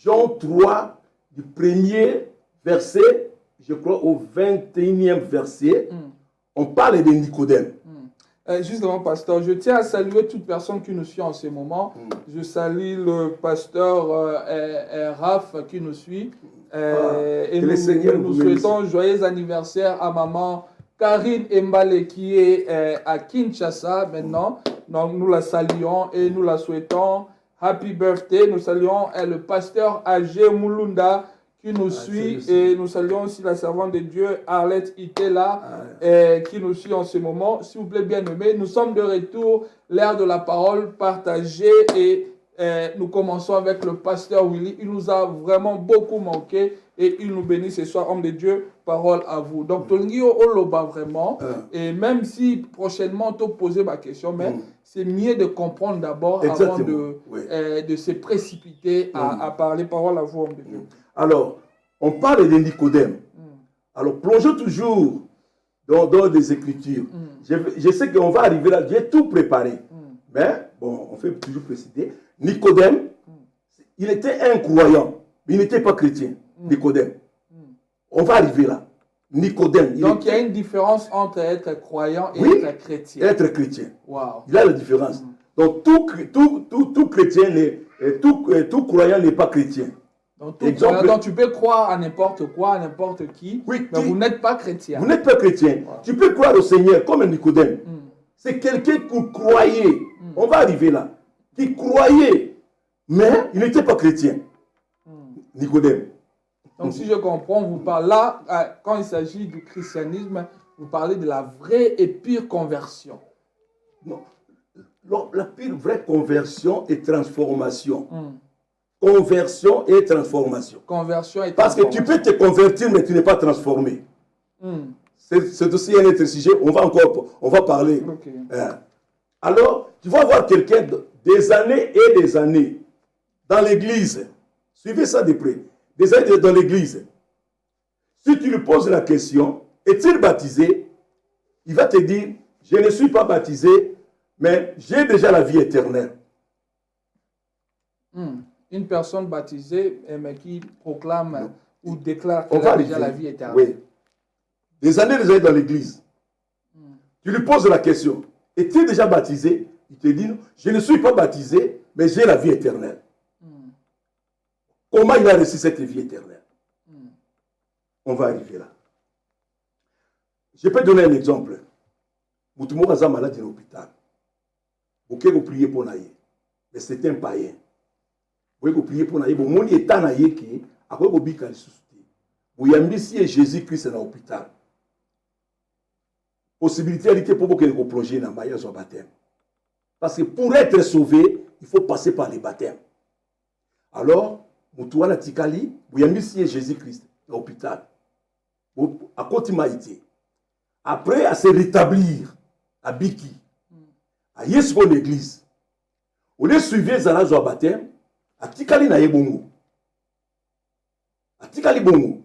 Jean 3, du premier verset, je crois, au 21e verset, on parle de Nicodème. Justement, pasteur, je tiens à saluer toute personne qui nous suit en ce moment. Je salue le pasteur Raph qui nous suit. Et nous souhaitons joyeux anniversaire à maman Karine Mbale qui est à Kinshasa maintenant. Donc nous la saluons et nous la souhaitons happy birthday. Nous saluons le pasteur Agé Moulunda qui nous suit et nous saluons aussi la servante de Dieu Arlette Itela qui nous suit en ce moment. S'il vous plaît, bien aimés, nous sommes de retour, l'ère de la parole partagée et nous commençons avec le pasteur Willy. Il nous a vraiment beaucoup manqué et il nous bénit ce soir, homme de Dieu, parole à vous. Donc, Tolingio Oloba vraiment, et même si prochainement tu poser ma question, mais c'est mieux de comprendre d'abord avant de se précipiter à parler parole à vous, homme de Dieu. Alors, on parle de Nicodème. Alors, plongeons toujours dans des Écritures. Je sais qu'on va arriver là, j'ai tout préparé. Mais, bon, on fait toujours préciser. Nicodème, il était un croyant, mais il n'était pas chrétien, Nicodème. On va arriver là. Nicodème. Donc il y a une différence entre être croyant et Oui, être chrétien. être chrétien. Wow. Il y a la différence. Donc tout chrétien, tout croyant n'est pas chrétien. Donc, Exemple, donc tu peux croire à n'importe quoi, à n'importe qui, Oui, mais vous n'êtes pas chrétien. vous n'êtes pas chrétien. Tu peux croire au Seigneur comme Nicodème. C'est quelqu'un qui croyait. On va arriver là. Qui croyait, mais il n'était pas chrétien. Nicodème. Donc si je comprends, vous parlez là, quand il s'agit du christianisme, vous parlez de la vraie et pure conversion. Non. La pire vraie conversion et transformation. Conversion et transformation. Conversion et Parce que tu peux te convertir, mais tu n'es pas transformé. C'est aussi un autre sujet. On va parler. Ok. Alors, tu vas voir quelqu'un des années et des années dans l'église. Suivez ça de près. Des années dans l'église. Si tu lui poses la question, est-il baptisé? Il va te dire, je ne suis pas baptisé, mais j'ai déjà la vie éternelle. Une personne baptisée, mais qui proclame ou déclare qu'elle On va a déjà arriver. la vie éternelle. Oui. Des années dans l'église. Tu lui poses la question, es-tu déjà baptisé? Il te dit, je ne suis pas baptisé, mais j'ai la vie éternelle. Comment il a reçu cette vie éternelle? On va arriver là. Je peux donner un exemple. Moutoumou est malade dans l'hôpital. Vous pouvez prier pour naïe. Mais c'est un païen. Vous pouvez prier pour naïe. Vous pouvez prier pour naïe qui après vous pouvez aller soutenir. Vous avez mis Jésus-Christ dans l'hôpital. Possibilité pour que vous plongiez dans le baptême. Parce que pour être sauvé, il faut passer par les baptêmes. Alors, Moutouana Tikali, vous avez mis Jésus-Christ dans l'hôpital. À côté Maïté. Après, à se rétablir à Biki, à Yesbo l'église. Au lieu de suivre le baptême, à Tikali na Yebongo. À Tikali Bongo.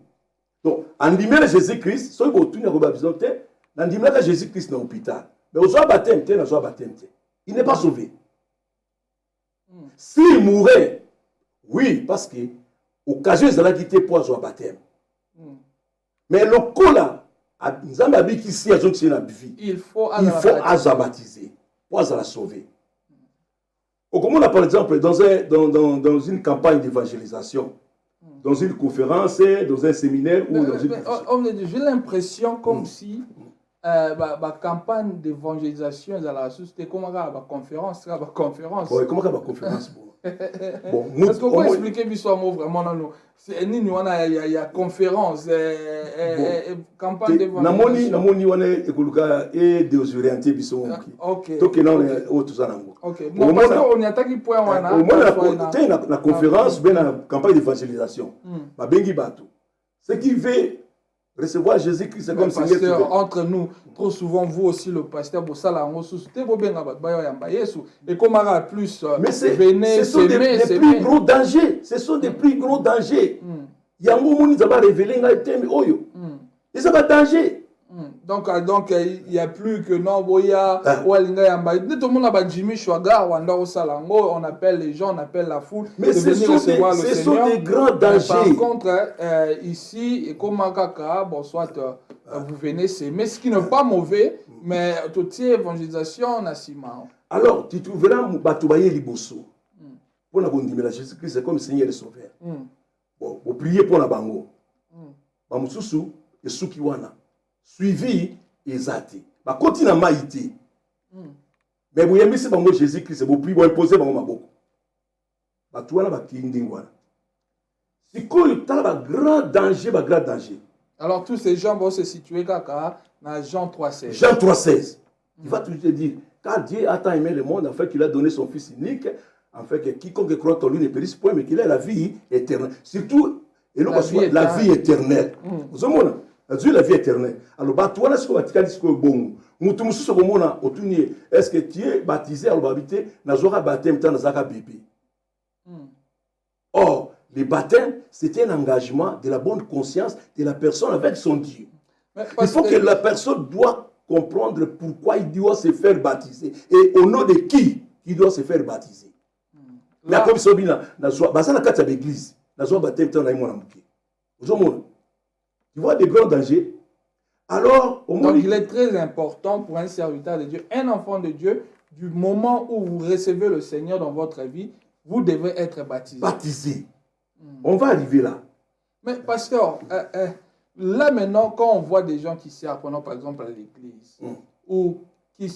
Donc, en dimé Jésus-Christ, ceux qui ont tout baptisé, en dimé Jésus-Christ dans l'hôpital. Mais au baptême, il n'est pas sauvé. S'il mourait, oui, parce que l'occasion est de quitter pour le baptême. Mais le coup là, il faut baptiser pour la sauver. Comme on a par exemple dans une campagne d'évangélisation, dans une conférence, dans un séminaire ou dans une... J'ai l'impression comme si la campagne d'évangélisation dans la société, comme la conférence. Oui, comment la conférence? Bon, est-ce qu'on peut expliquer l'histoire vraiment dans nous? Il y a conférence, campagne d'évangélisation. Namoni wana ekoluka et désorienté biso. OK. Donc là on est tout ça nango. OK. Non, parce qu'on y attaque point wana. Au moins la conférence ben la campagne d'évangélisation. Ba bengi bato. Ce qui veut recevoir Jésus-Christ, c'est comme si entre nous, trop souvent, vous aussi, le pasteur, vous savez, et comme plus, mais ce sont des plus gros dangers. Ce sont des plus gros dangers. Il y a un moment où ils ont révélé un thème. Ils ont un danger. Donc, il n'y a plus que non, Boya, tout le monde a Jimmy Chouaga, on appelle les gens, on appelle la foule. Mais ce sont des grands dangers. Par contre, ici, et comme Kaka, bon, soit vous venez s'aimer, ce qui n'est pas mauvais, mais toute évangélisation, on a si mal. Alors, tu trouveras Batoubaye Liboso. Pour la condamner Jésus-Christ, c'est comme Seigneur et Sauveur. Bon, vous priez pour la bango. Bamoussou et Soukiwana. Suivi exact. Bah continue à maïté. Mais vous aimez ce bango Jésus-Christ, vous priez, vous imposez bango maboko. Bah toi là bah kindingwana. C'est quoi le grand danger, grand danger. Alors tous ces gens vont se situer kaka dans Jean 3,16. Jean 3,16. Il va toujours te dire, car Dieu a tant aimé le monde, en fait qu'il a donné son Fils unique, en fait que quiconque croit en lui ne périsse point, mais qu'il ait la vie éternelle. Surtout, la vie éternelle. Vous savez, Dieu la vie éternelle. Alors, toi, là, ce que tu as dit, c'est bon. Est-ce que tu es baptisé à l'habité, n'a-t-il baptême, n'a-t-il bébé. Or, le baptême, c'est un engagement de la bonne conscience de la personne avec son Dieu. Il faut que la personne doit comprendre pourquoi il doit se faire baptiser et au nom de qui il doit se faire baptiser. na comme ça bina na so basa na kati ya l'église na so baptême tant na moi na muke tu vois des grands dangers. Alors au moins donc il est très important pour un serviteur de Dieu, un enfant de Dieu, du moment où vous recevez le Seigneur dans votre vie, vous devez être baptisé. On va arriver là. Mais pasteur, là maintenant, quand on voit des gens qui servent, par exemple à l'église, ou qui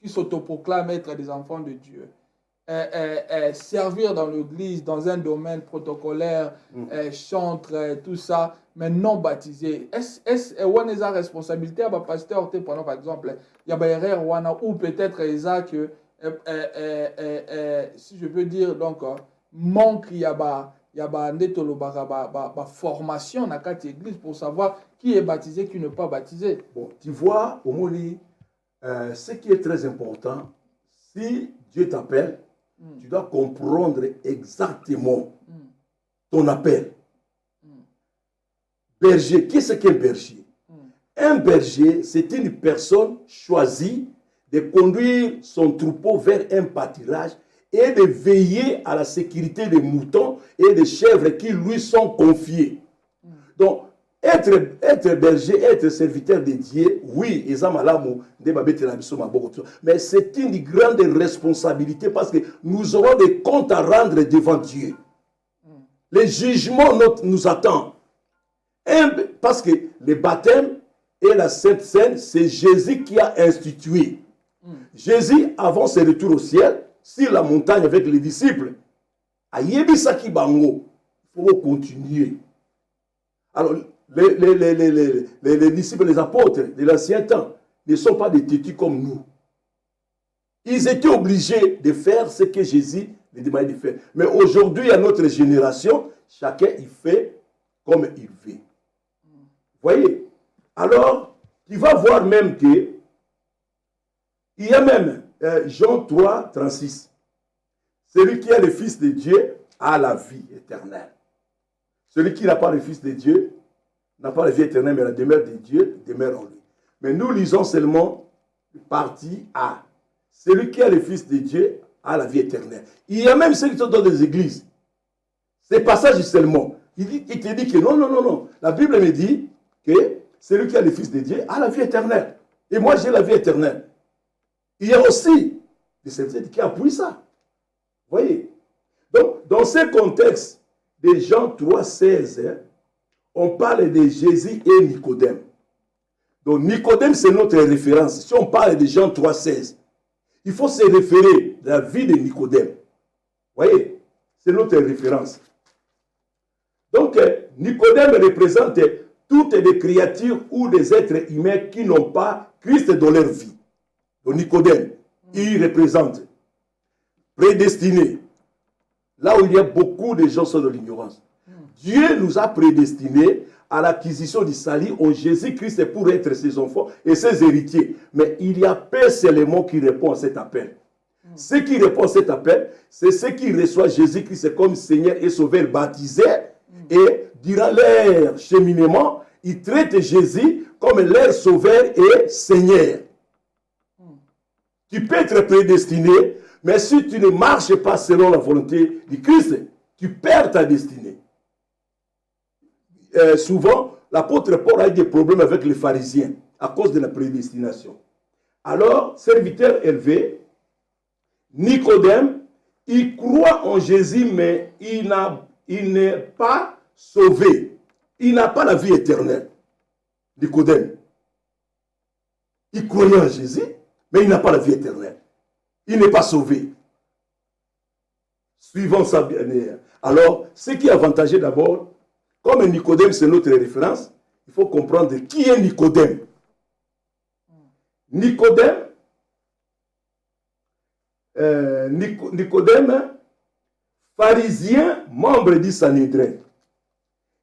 s'autoproclament être des enfants de Dieu, servir dans l'église, dans un domaine protocolaire, chantre, tout ça, mais non baptisé, est-ce qu'on a la responsabilité à pasteur, par exemple, il y a erreur ou peut-être Isaac, si je peux dire, donc, manque, il y a formation dans cette église pour savoir qui est baptisé, qui n'est pas baptisé. Bon, tu vois, au moins, ce qui est très important, si Dieu t'appelle, tu dois comprendre exactement ton appel. Berger, qu'est-ce qu'un berger? Un berger, c'est une personne choisie de conduire son troupeau vers un pâturage et de veiller à la sécurité des moutons et des chèvres qui lui sont confiés. Donc, être berger, être serviteur de Dieu, oui, mais c'est une grande responsabilité parce que nous aurons des comptes à rendre devant Dieu. Le jugement nous attend. Parce que le baptême et la Sainte Seine, c'est Jésus qui a institué. Jésus, avant ses retours au ciel, sur la montagne avec les disciples, il faut continuer. Alors, les disciples, les apôtres de l'ancien temps ne sont pas des têtus comme nous. Ils étaient obligés de faire ce que Jésus les demandait de faire. Mais aujourd'hui, à notre génération, chacun il fait comme il veut. Voyez? Alors, tu vas voir même que il y a même Jean 3, 36. Celui qui est le Fils de Dieu a la vie éternelle. Celui qui n'a pas le Fils de Dieu n'a pas la vie éternelle, mais la demeure de Dieu demeure en lui. Mais nous lisons seulement partie A. Celui qui a le Fils de Dieu a la vie éternelle. Il y a même ceux qui sont dans des églises. C'est passage seulement. Il te dit que non. La Bible me dit que celui qui a le Fils de Dieu a la vie éternelle. Et moi, j'ai la vie éternelle. Il y a aussi des serviteurs qui appuient ça. Voyez? Donc, dans ce contexte de Jean 3, 16, on parle de Jésus et Nicodème. Donc, Nicodème, c'est notre référence. Si on parle de Jean 3, 16, il faut se référer à la vie de Nicodème. Voyez? C'est notre référence. Donc, Nicodème représente toutes les créatures ou des êtres humains qui n'ont pas Christ dans leur vie. Donc, Nicodème, il représente prédestiné. Là où il y a beaucoup de gens qui sont dans l'ignorance. Dieu nous a prédestinés à l'acquisition du salut en Jésus-Christ pour être ses enfants et ses héritiers. Mais il y a peu seulement qui répond à cet appel. Ceux qui répondent à cet appel, c'est ceux qui reçoivent Jésus-Christ comme Seigneur et Sauveur baptisé. Et durant leur cheminement, ils traitent Jésus comme leur Sauveur et Seigneur. Tu peux être prédestiné, mais si tu ne marches pas selon la volonté du Christ, tu perds ta destinée. Souvent, l'apôtre Paul a eu des problèmes avec les pharisiens à cause de la prédestination. Alors, serviteur élevé, Nicodème, il croit en Jésus, mais il n'est pas sauvé. Il n'a pas la vie éternelle. Nicodème. Il croyait en Jésus, mais il n'a pas la vie éternelle. Il n'est pas sauvé. Suivant sa bien-aimée. Alors, ce qui est avantageux d'abord, comme Nicodème, c'est notre référence, il faut comprendre qui est Nicodème. Nicodème, pharisien, membre du Sanhédrin.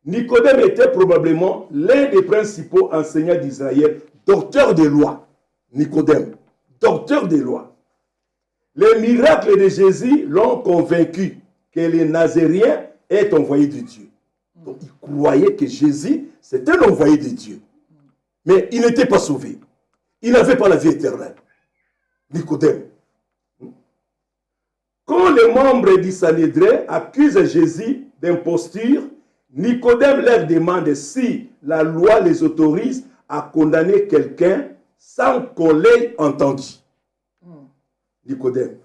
Nicodème était probablement l'un des principaux enseignants d'Israël, docteur des lois. Nicodème, docteur des lois. Les miracles de Jésus l'ont convaincu que le Nazérien est envoyé de Dieu. Donc il croyait que Jésus, c'était un envoyé de Dieu. Mais il n'était pas sauvé. Il n'avait pas la vie éternelle. Nicodème. Quand les membres du Sanhédrin accusent Jésus d'imposture, Nicodème leur demande si la loi les autorise à condamner quelqu'un sans qu'on l'ait entendu. Nicodème.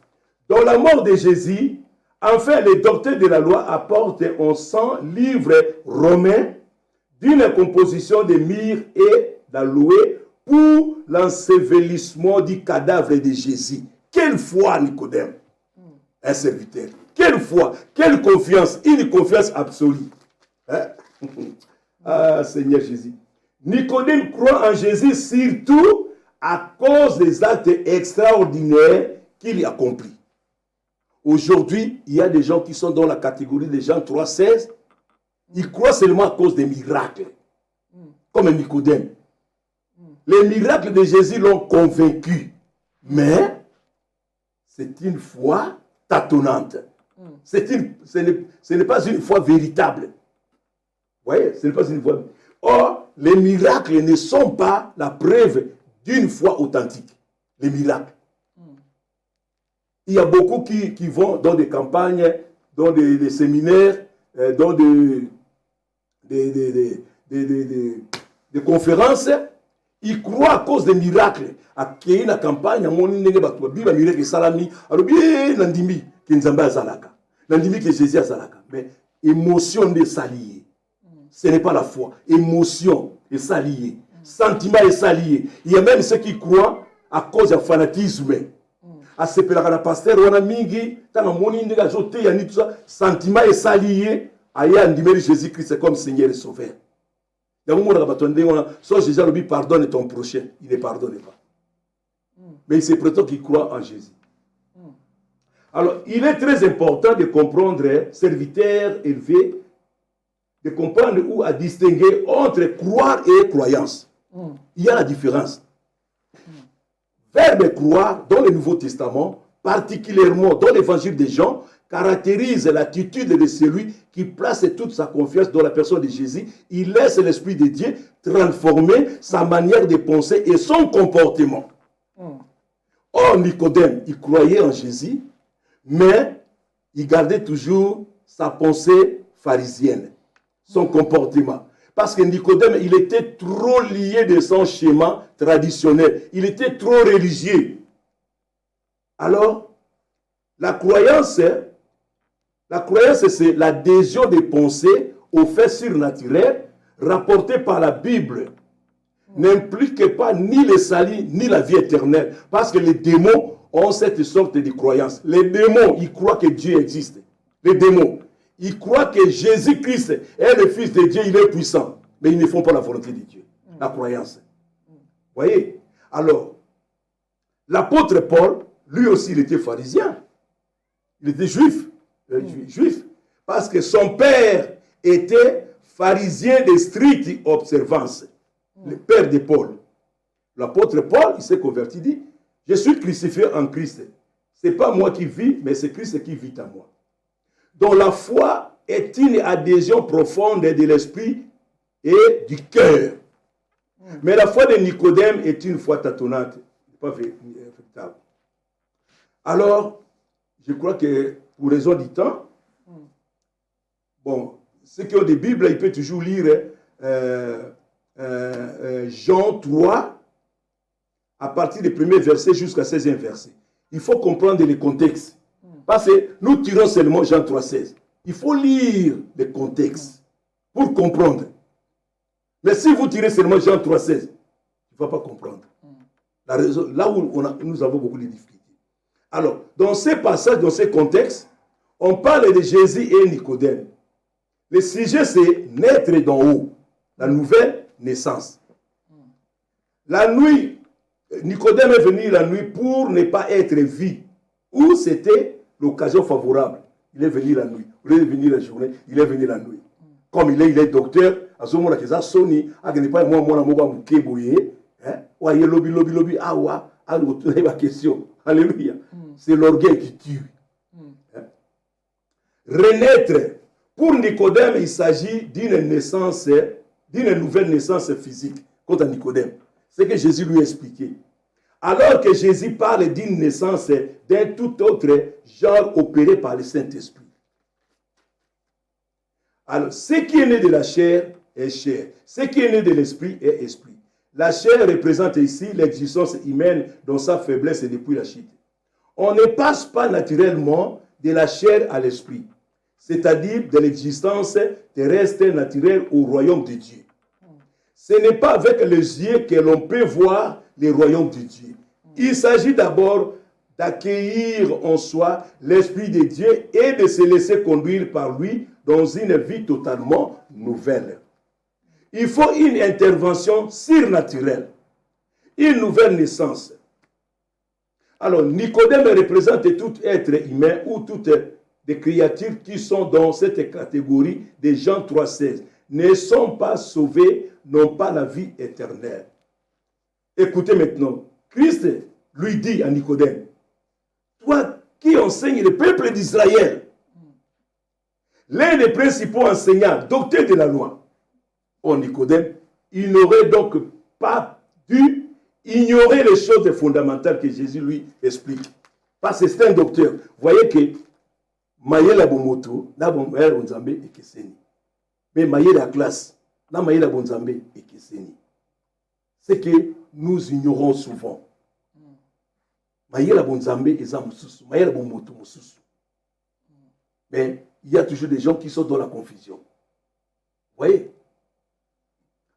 Dans la mort de Jésus, enfin les docteurs de la loi apportent un 100 livres romains d'une composition de myrrhe et d'aloe pour l'ensevelissement du cadavre de Jésus. Quelle foi, Nicodème, un serviteur. Quelle foi, quelle confiance, une confiance absolue. Hein? Ah, Seigneur Jésus. Nicodème croit en Jésus surtout à cause des actes extraordinaires qu'il accomplit. Aujourd'hui, il y a des gens qui sont dans la catégorie des gens 3,16. Ils croient seulement à cause des miracles. Comme Nicodème. Les miracles de Jésus l'ont convaincu. Mais c'est une foi tâtonnante. Ce n'est pas une foi véritable. Vous voyez, ce n'est pas une foi. Or, les miracles ne sont pas la preuve d'une foi authentique. Les miracles. Il y a beaucoup qui vont dans des campagnes, dans des séminaires, dans des conférences. Ils croient à cause des miracles. À qui une campagne, à mon nègre battu, biba miracle salami, alors bien nandimi qui nzamba zalaka, nandimi que Jésus zalaka. Mais émotion de s'allier, ce n'est pas la foi. Émotion est s'allier, sentiment est s'allier. Il y a même ceux qui croient à cause du fanatisme. À ce que la pasteur on a mingi, tant mon nègre ajouté y a ni tout ça, sentiment est s'allier. Aya ndimeli Jésus-Christ comme Seigneur et Sauveur. Il y a un moment où soit Jésus lui pardonne ton prochain, il ne pardonne pas. Mais il se prétend qu'il croit en Jésus. Alors, il est très important de comprendre, serviteur élevé, de comprendre ou à distinguer entre croire et croyance. Il y a la différence. Verbe croire dans le Nouveau Testament, particulièrement dans l'évangile de Jean, caractérise l'attitude de celui qui place toute sa confiance dans la personne de Jésus. Il laisse l'Esprit de Dieu transformer sa manière de penser et son comportement. Or, Nicodème, il croyait en Jésus, mais il gardait toujours sa pensée pharisienne, son comportement. Parce que Nicodème, il était trop lié de son schéma traditionnel. Il était trop religieux. Alors, la croyance, c'est l'adhésion des pensées aux faits surnaturels rapportés par la Bible. N'implique pas ni le salut, ni la vie éternelle. Parce que les démons ont cette sorte de croyance. Les démons, ils croient que Dieu existe. Les démons, ils croient que Jésus-Christ est le Fils de Dieu, il est puissant. Mais ils ne font pas la volonté de Dieu. La croyance. Vous voyez? Alors, l'apôtre Paul, lui aussi, il était pharisien. Il était juif. Juif. Parce que son père était pharisien de stricte observance. Le père de Paul. L'apôtre Paul, il s'est converti, dit, je suis crucifié en Christ. Ce n'est pas moi qui vis, mais c'est Christ qui vit en moi. Donc la foi est une adhésion profonde de l'esprit et du cœur. Mais la foi de Nicodème est une foi tâtonnante, pas véritable. Alors, je crois que pour raison du temps, bon, ceux qui ont des Bibles, ils peuvent toujours lire Jean 3, à partir du premier verset jusqu'à 16e verset. Il faut comprendre le contexte. Parce que nous tirons seulement Jean 3, 16. Il faut lire le contexte pour comprendre. Mais si vous tirez seulement Jean 3, 16, il ne va pas comprendre. La raison, là où nous avons beaucoup de difficultés. Alors, dans ces passages, dans ces contextes, on parle de Jésus et Nicodème. Le sujet, c'est naître d'en haut, la nouvelle naissance. La nuit, Nicodème est venu la nuit pour ne pas être vu. Ou c'était l'occasion favorable. Il est venu la nuit. Il est venu la journée, il est venu la nuit. Comme il est docteur, à ce moment-là, il a sonné, il n'est pas moi, lobi, la question. Alléluia. C'est l'orgueil qui tue. Renaître. Pour Nicodème, il s'agit d'une naissance, d'une nouvelle naissance physique. Quant à Nicodème, c'est ce que Jésus lui a expliqué. Alors que Jésus parle d'une naissance d'un tout autre genre opéré par le Saint-Esprit. Alors, ce qui est né de la chair est chair. Ce qui est né de l'esprit est esprit. La chair représente ici l'existence humaine dans sa faiblesse depuis la chute. On ne passe pas naturellement de la chair à l'esprit, c'est-à-dire de l'existence terrestre naturelle au royaume de Dieu. Ce n'est pas avec les yeux que l'on peut voir le royaume de Dieu. Il s'agit d'abord d'accueillir en soi l'Esprit de Dieu et de se laisser conduire par lui dans une vie totalement nouvelle. Il faut une intervention surnaturelle, une nouvelle naissance. Alors, Nicodème représente tout être humain ou toutes les créatures qui sont dans cette catégorie de Jean 3,16. Ne sont pas sauvés, n'ont pas la vie éternelle. Écoutez maintenant, Christ lui dit à Nicodème, toi qui enseignes le peuple d'Israël, l'un des principaux enseignants, docteur de la loi, oh Nicodème, il n'aurait donc pas dû ignorer les choses fondamentales que Jésus lui explique. Parce que c'est un docteur. Vous voyez que Mayela Bomoto, na Mayela Bonzambe et Keseni. Mais Mayela classe, na Mayela Bonzambe et Keseni. C'est que nous ignorons souvent. Mayela Bonzambe et Zamoussou, Mayela Bomoto Moussou. Mais il y a toujours des gens qui sont dans la confusion. Vous voyez?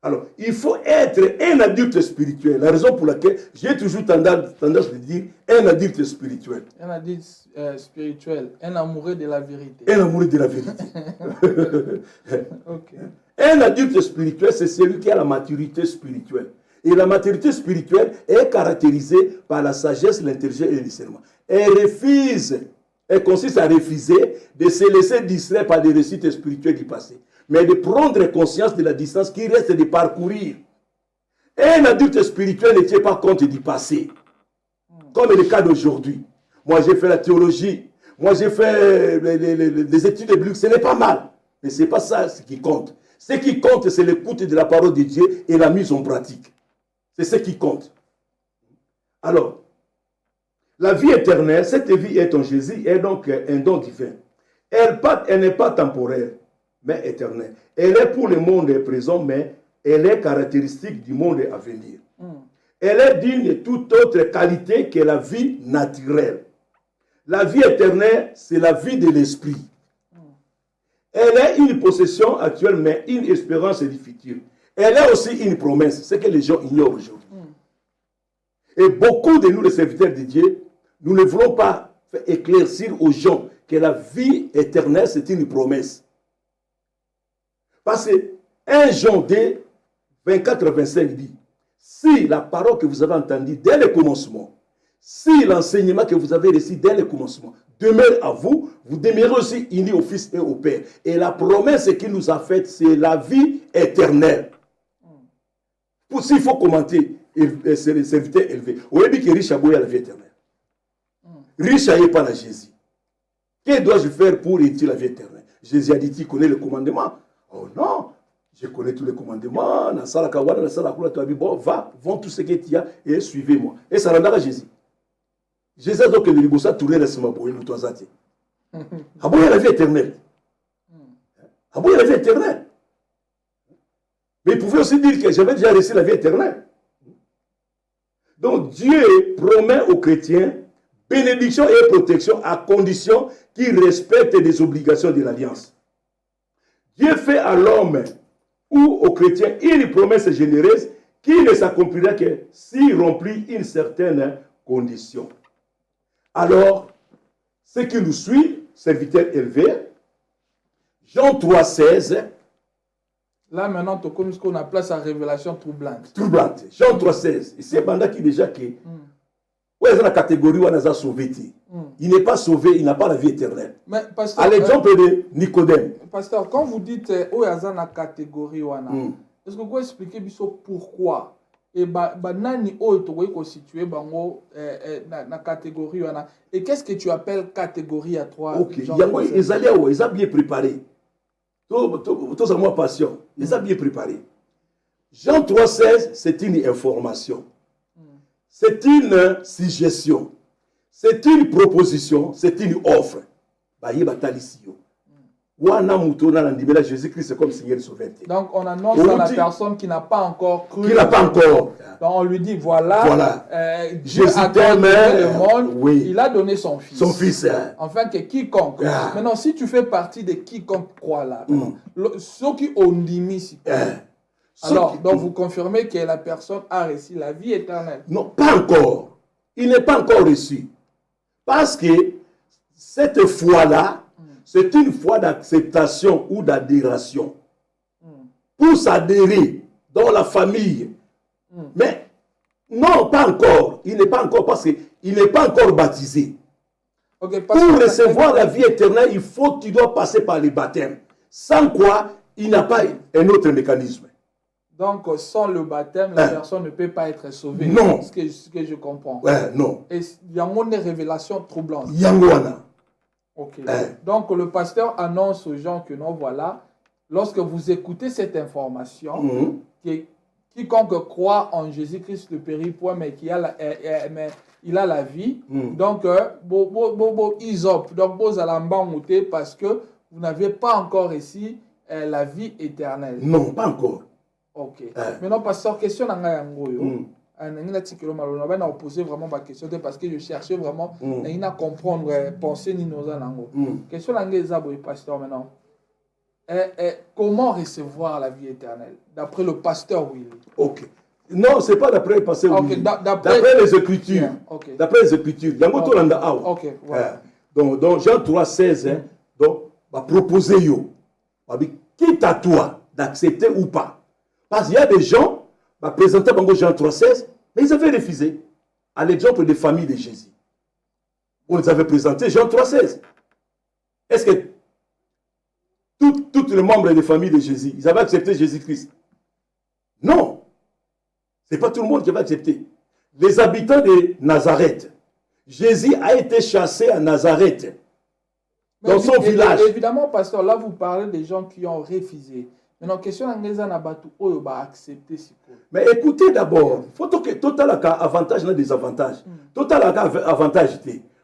Alors, il faut être un adulte spirituel. La raison pour laquelle j'ai toujours tendance de dire un adulte spirituel. Un adulte spirituel, un amoureux de la vérité. Un amoureux de la vérité. Okay. Un adulte spirituel, c'est celui qui a la maturité spirituelle. Et la maturité spirituelle est caractérisée par la sagesse, l'intelligence et le discernement. Elle consiste à refuser de se laisser distraire par des récits spirituels du passé, mais de prendre conscience de la distance qui reste de parcourir. Un adulte spirituel ne tient pas compte du passé, comme le cas d'aujourd'hui. Moi, j'ai fait la théologie, moi, j'ai fait des études bibliques, ce n'est pas mal, mais ce n'est pas ça ce qui compte. Ce qui compte, c'est l'écoute de la parole de Dieu et la mise en pratique. C'est ce qui compte. Alors, la vie éternelle, cette vie est en Jésus, est donc un don divin. Elle n'est pas temporaire, mais éternelle. Elle est pour le monde présent, mais elle est caractéristique du monde à venir. Elle est digne de toute autre qualité que la vie naturelle. La vie éternelle, c'est la vie de l'esprit. Elle est une possession actuelle, mais une espérance du futur. Elle est aussi une promesse, ce que les gens ignorent aujourd'hui. Et beaucoup de nous, les serviteurs de Dieu, nous ne voulons pas faire éclaircir aux gens que la vie éternelle, c'est une promesse. Parce que 1 Jean 2, 24-25 dit, si la parole que vous avez entendue dès le commencement, si l'enseignement que vous avez reçu dès le commencement demeure à vous, vous demeurez aussi unis au Fils et au Père. Et la promesse qu'il nous a faite, c'est la vie éternelle. Pour s'il faut commenter, c'est le serviteur élevé. Au début que riche a la vie éternelle. Riche n'est pas la Jésus. Que dois-je faire pour hériter la vie éternelle? Jésus a dit, tu connais le commandement? Oh non, je connais tous les commandements. Bon, va, vends tout ce que tu as et suivez-moi. Et ça rendra Jésus. Jésus a dit que le ribosa tourne la semaine pour nous tous. Ah bon, il y a la vie éternelle. Ah bon, il y a la vie éternelle. Mais il pouvait aussi dire que j'avais déjà reçu la vie éternelle. Donc Dieu promet aux chrétiens bénédiction et protection à condition qu'ils respectent les obligations de l'alliance. Dieu fait à l'homme ou aux chrétiens une promesse généreuse qui ne s'accomplira que s'il remplit une certaine condition. Alors, ce qui nous suit, serviteur élevé, Jean 3,16. Là, maintenant, tu comme ce qu'on a place à révélation troublante. Troublante. Jean 3,16. Et c'est pendant qu'il déjà que. Ouais, c'est la catégorie où on a sauvé. Il n'est pas sauvé, il n'a pas la vie éternelle. Mais, pasteur, à l'exemple de Nicodème. Pasteur, quand vous dites où il y a la catégorie, est-ce que vous pouvez expliquer pourquoi? Et nani o to ko situer bango na catégorie et qu'est-ce que tu appelles catégorie à 3? OK, ils allaient ils ont bien préparé. Tous à moi passion, ils ont bien préparé. Jean 3,16, c'est une information. c'est une suggestion, c'est une proposition, c'est une offre. Jésus-Christ c'est comme Seigneur Sauveur. Donc on annonce à la personne qui n'a pas encore cru. Qui n'a pas encore. Donc on lui dit voilà. Dieu Jésus a t'aime, créé le monde. oui. Il a donné son fils. Son fils. Enfin que quiconque. Maintenant si tu fais partie de quiconque croit là. Ceux qui ont dit alors donc vous confirmez que la personne a reçu la vie éternelle. Non, pas encore. Il n'est pas encore reçu. Parce que cette foi-là, c'est une foi d'acceptation ou d'adhération. Pour s'adhérer dans la famille. Mais non, pas encore. Il n'est pas encore parce qu'il n'est pas encore baptisé. Okay, pour recevoir la vie éternelle, tu dois passer par le baptême. Sans quoi, il n'y a pas un autre mécanisme. Donc, sans le baptême, la personne ne peut pas être sauvée. Non. Ce que je comprends. Non. Et il y a une révélation troublante. Yangoana. Ok. Donc, le pasteur annonce aux gens que non, voilà, lorsque vous écoutez cette information, que quiconque croit en Jésus-Christ ne périt point, mais il a la vie. Donc, isop. Donc, vous allez parce que vous n'avez pas encore reçu la vie éternelle. Non, pas encore. Ok. Maintenant, pasteur, question à on a posé vraiment ma question parce que je cherchais vraiment à comprendre, penser ni nos anango. Question à pasteur maintenant. Comment recevoir la vie éternelle d'après le pasteur Willy? Ok. Non, c'est pas d'après le pasteur Willy. D'après les Écritures. Yeah, okay. D'après les Écritures. Ok. Voilà. Donc Jean 3,16, donc va proposer yo. Quitte à toi d'accepter ou pas. Parce qu'il y a des gens qui présentaient Jean 3,16, mais ils avaient refusé. À l'exemple des familles de Jésus. On les avait présenté Jean 3,16. Est-ce que tous les membres des familles de Jésus, ils avaient accepté Jésus-Christ? Non. Ce n'est pas tout le monde qui avait accepté. Les habitants de Nazareth. Jésus a été chassé à Nazareth. Dans son village. Évidemment, pasteur, là vous parlez des gens qui ont refusé. Maintenant, question accepter. Mais écoutez d'abord, il faut que total avantage et désavantage. Total avantage.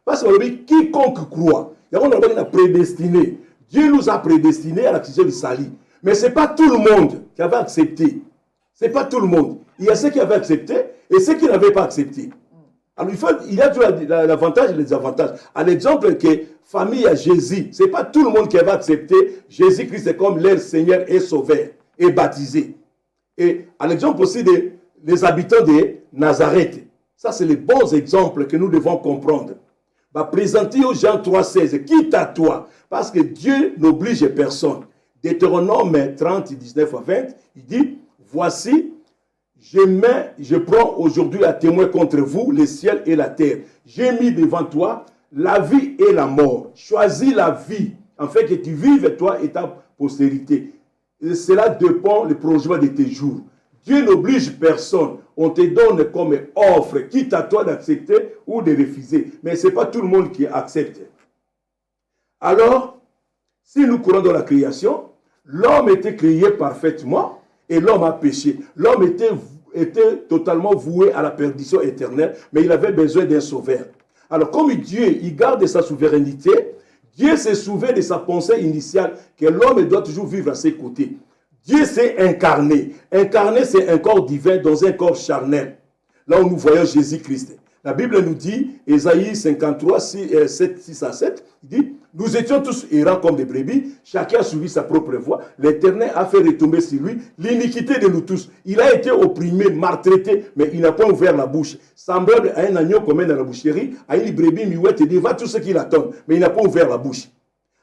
Parce que quiconque croit, il y a un prédestiné. Dieu nous a prédestinés à l'accession du salut. Mais ce n'est pas tout le monde qui avait accepté. Ce n'est pas tout le monde. Il y a ceux qui avaient accepté et ceux qui n'avaient pas accepté. Alors il y a toujours l'avantage et les désavantages. À l'exemple que famille à Jésus, ce n'est pas tout le monde qui avait accepté Jésus-Christ comme leur Seigneur et Sauveur et baptisé. Et à l'exemple aussi des habitants de Nazareth. Ça, c'est les bons exemples que nous devons comprendre. Présenter aux gens 3,16, quitte à toi, parce que Dieu n'oblige personne. Deutéronome 30, 19 à 20, il dit, voici, je prends aujourd'hui à témoin contre vous les ciels et la terre. J'ai mis devant toi la vie et la mort. Choisis la vie, afin que tu vives toi et ta postérité. Et cela dépend du projet de tes jours. Dieu n'oblige personne. On te donne comme offre, quitte à toi d'accepter ou de refuser. Mais ce n'est pas tout le monde qui accepte. Alors, si nous courons dans la création, l'homme était créé parfaitement et l'homme a péché. L'homme était totalement voué à la perdition éternelle, mais il avait besoin d'un sauveur. Alors, comme Dieu, il garde sa souveraineté, Dieu s'est souvenu de sa pensée initiale que l'homme doit toujours vivre à ses côtés. Dieu s'est incarné. Incarné, c'est un corps divin dans un corps charnel. Là où nous voyons Jésus-Christ. La Bible nous dit, Ésaïe 53, 6 à 7, il dit, nous étions tous errants comme des brebis, chacun a suivi sa propre voie. L'Éternel a fait retomber sur lui l'iniquité de nous tous. Il a été opprimé, maltraité, mais il n'a pas ouvert la bouche. Semblable à un agneau qu'on met dans la boucherie, à une brebis muette, il dit, va tout ce qu'il attend, mais il n'a pas ouvert la bouche.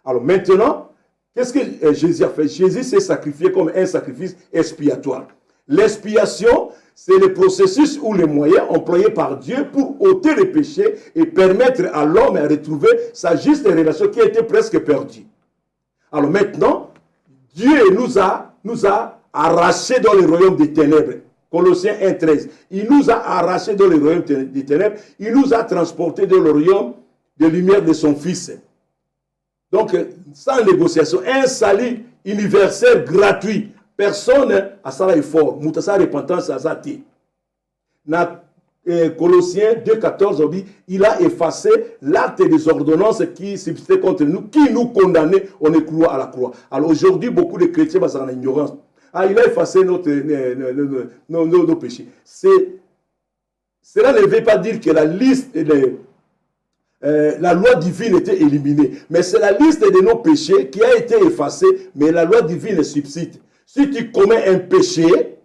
Alors maintenant, qu'est-ce que Jésus a fait? Jésus s'est sacrifié comme un sacrifice expiatoire. L'expiation, c'est le processus ou les moyens employés par Dieu pour ôter les péchés et permettre à l'homme de retrouver sa juste relation qui a été presque perdue. Alors maintenant, Dieu nous a arrachés dans le royaume des ténèbres. Colossiens 1,13. Il nous a arrachés dans le royaume des ténèbres. Il nous a transportés dans le royaume de lumière de son Fils. Donc, sans négociation, un salut universel gratuit. Personne a ça effort. Moutassa repentance à ça. Na Colossiens 2,14, on dit, il a effacé l'acte des ordonnances qui subsistaient contre nous, qui nous condamnaient, on est cloué à la croix. Alors aujourd'hui, beaucoup de chrétiens basés en ignorance. Ah, il a effacé nos péchés. Cela ne veut pas dire que la liste, la loi divine était éliminée. Mais c'est la liste de nos péchés qui a été effacée, mais la loi divine subsiste. Si tu commets un péché,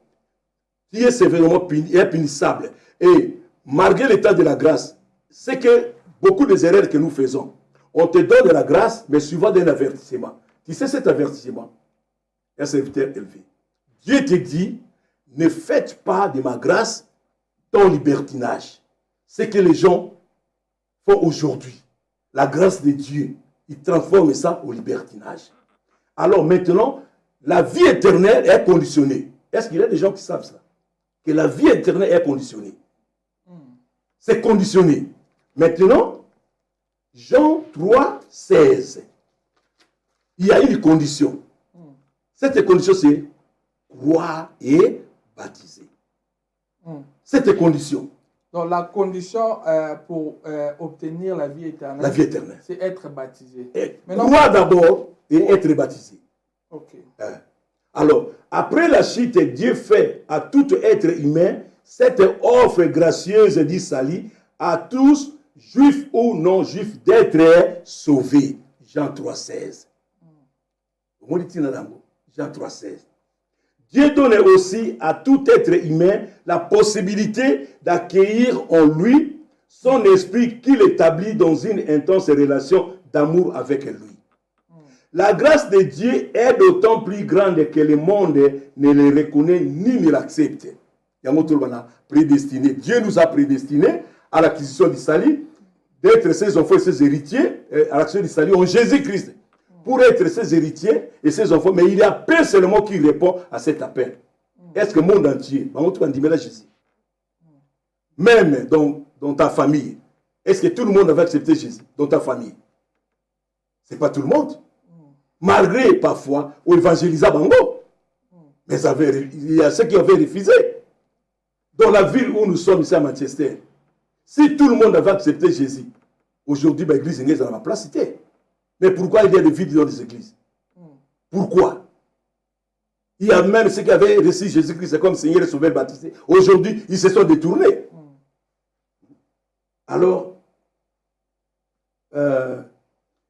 qui est sévèrement punissable. Et malgré l'état de la grâce, c'est que beaucoup des erreurs que nous faisons, on te donne de la grâce, mais suivant d'un avertissement. Tu sais cet avertissement, un serviteur élevé. Dieu te dit, ne faites pas de ma grâce ton libertinage. C'est que les gens font aujourd'hui. La grâce de Dieu, ils transforment ça au libertinage. Alors maintenant, la vie éternelle est conditionnée. Est-ce qu'il y a des gens qui savent ça? Que la vie éternelle est conditionnée. C'est conditionné. Maintenant, Jean 3, 16. Il y a une condition. Cette condition, c'est croire et baptiser. Cette condition. Donc la condition pour obtenir la vie éternelle, c'est être baptisé. Croire d'abord et être baptisé. Ok. Alors, après la chute, Dieu fait à tout être humain cette offre gracieuse du salut à tous, juifs ou non juifs, d'être sauvés. Jean 3,16. Jean 3,16. Dieu donne aussi à tout être humain la possibilité d'accueillir en lui son esprit qu'il établit dans une intense relation d'amour avec lui. La grâce de Dieu est d'autant plus grande que le monde ne le reconnaît ni ne l'accepte. Prédestiné. Dieu nous a prédestinés à l'acquisition du salut, d'être ses enfants et ses héritiers, à l'acquisition du salut en Jésus-Christ, pour être ses héritiers et ses enfants. Mais il y a peu seulement qui répond à cet appel. Est-ce que le monde entier, Jésus, même dans ta famille, est-ce que tout le monde avait accepté Jésus dans ta famille? Ce n'est pas tout le monde. Malgré parfois, on évangélisa Bango. Mais il y a ceux qui avaient refusé. Dans la ville où nous sommes ici à Manchester, si tout le monde avait accepté Jésus, aujourd'hui, l'église est dans la place. Mais pourquoi il y a des vides dans les églises? Pourquoi? Il y a même ceux qui avaient reçu Jésus-Christ comme Seigneur et Sauveur baptisé. Aujourd'hui, ils se sont détournés. Alors,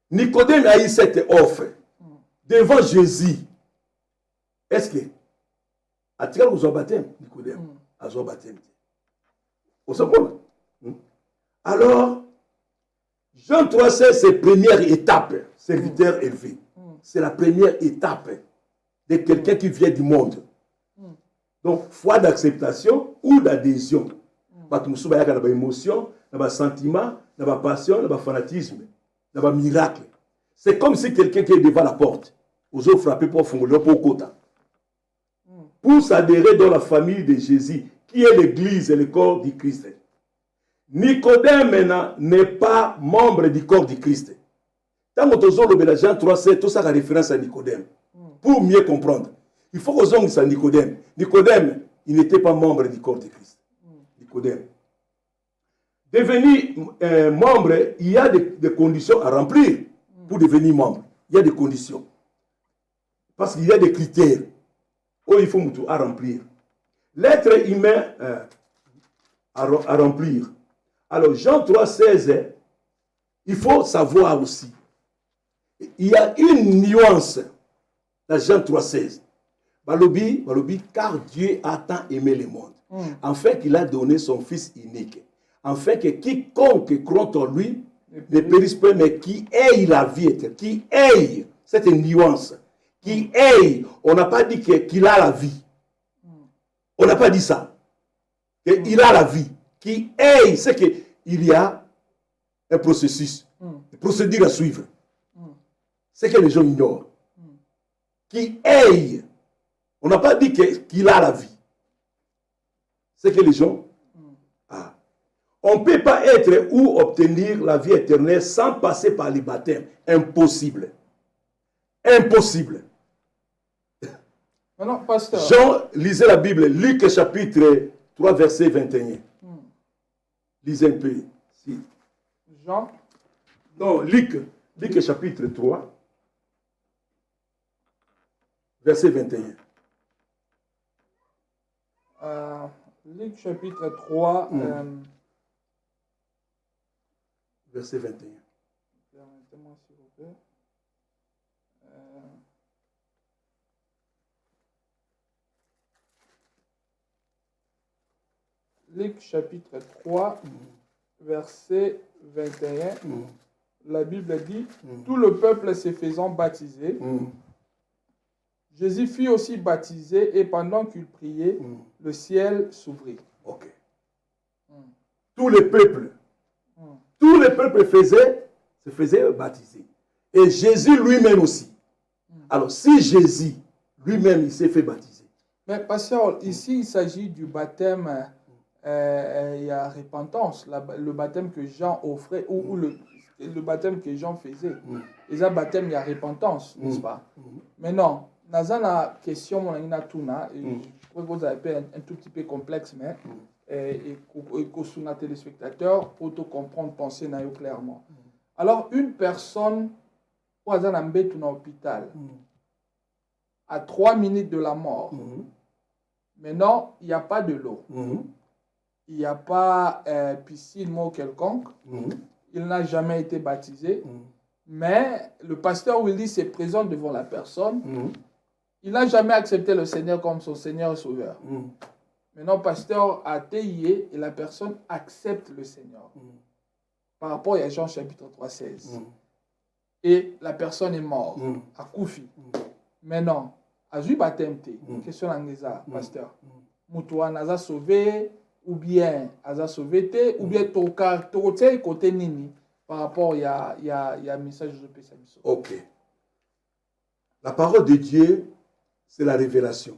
Nicodème a eu cette offre devant Jésus. Est-ce que a-t-il besoin de baptême, Nicodème? A besoin de baptême. Alors, Jean 3,16, c'est la première étape, serviteur élevé. C'est la première étape de quelqu'un qui vient du monde. Donc, foi d'acceptation ou d'adhésion. Il y a des émotions, des sentiments, des passions, des fanatismes, des miracles. C'est comme si quelqu'un qui est devant la porte, vous avez frappé pour formuler pour quota. Pour s'adhérer dans la famille de Jésus, qui est l'église et le corps du Christ. Nicodème maintenant n'est pas membre du corps du Christ. Tant que tu as Jean 3,7, tout ça a référence à Nicodème. Pour mieux comprendre, il faut que tu aies Nicodème. Nicodème, il n'était pas membre du corps du Christ. Nicodème. Devenir membre, il y a des conditions à remplir pour devenir membre. Il y a des conditions. Parce qu'il y a des critères où il faut à remplir. L'être humain à remplir. Alors, Jean 3,16, il faut savoir aussi. Il y a une nuance dans Jean 3,16. Balobi, car Dieu a tant aimé le monde, afin qu'il a donné son Fils unique, afin que quiconque croit en lui ne périsse pas, mais qui ait la vie éternelle, qui ait cette nuance, qui ait, on n'a pas dit qu'il a la vie. On n'a pas dit ça. Il a la vie. Qui ait, c'est qu'il y a un processus, une procédure à suivre. C'est que les gens ignorent. Qui ait, on n'a pas dit qu'il a la vie. C'est que les gens ont. On ne peut pas être ou obtenir la vie éternelle sans passer par les baptêmes. Impossible. Impossible. Non, pasteur. Jean lisait la Bible, Luc chapitre 3, verset 21. Lisez un peu. Si. Jean, Non, Luc chapitre 3, verset 21. Luc chapitre 3, Verset 21. permettez-moi s'il vous plaît. Luc chapitre 3, verset 21, la Bible dit, tout le peuple se faisant baptiser, Jésus fut aussi baptisé et pendant qu'il priait, le ciel s'ouvrit. Ok. Tous les peuples se faisaient baptiser. Et Jésus lui-même aussi. Alors, si Jésus lui-même, il s'est fait baptiser. Mais pasteur, ici, il s'agit du baptême, il y a repentance, le baptême que Jean offrait, ou le baptême que Jean faisait. Et ça, baptême, il y a repentance, n'est-ce pas? Mais non, dans la question, je crois que vous avez un tout petit peu complexe, mais et sur nos téléspectateurs, pour te comprendre, penser clairement. Alors, une personne, pour exemple, dans l'hôpital, à 3 minutes de la mort, maintenant, il n'y a pas de l'eau. Il n'y a pas piscine ou quelconque. Il n'a jamais été baptisé. Mais le pasteur Willy se présente devant la personne. Il n'a jamais accepté le Seigneur comme son Seigneur et Sauveur. Maintenant, le pasteur a théié et la personne accepte le Seigneur. Par rapport à Jean chapitre 3, 16. Et la personne est morte à Koufi. Maintenant, à Zui baptême, question anglaisa, pasteur. Moutouan a sauvé, ou bien a sauvé, ou bien côté nini, par rapport à un message de Pessabiso. Ok. La parole de Dieu, c'est la révélation.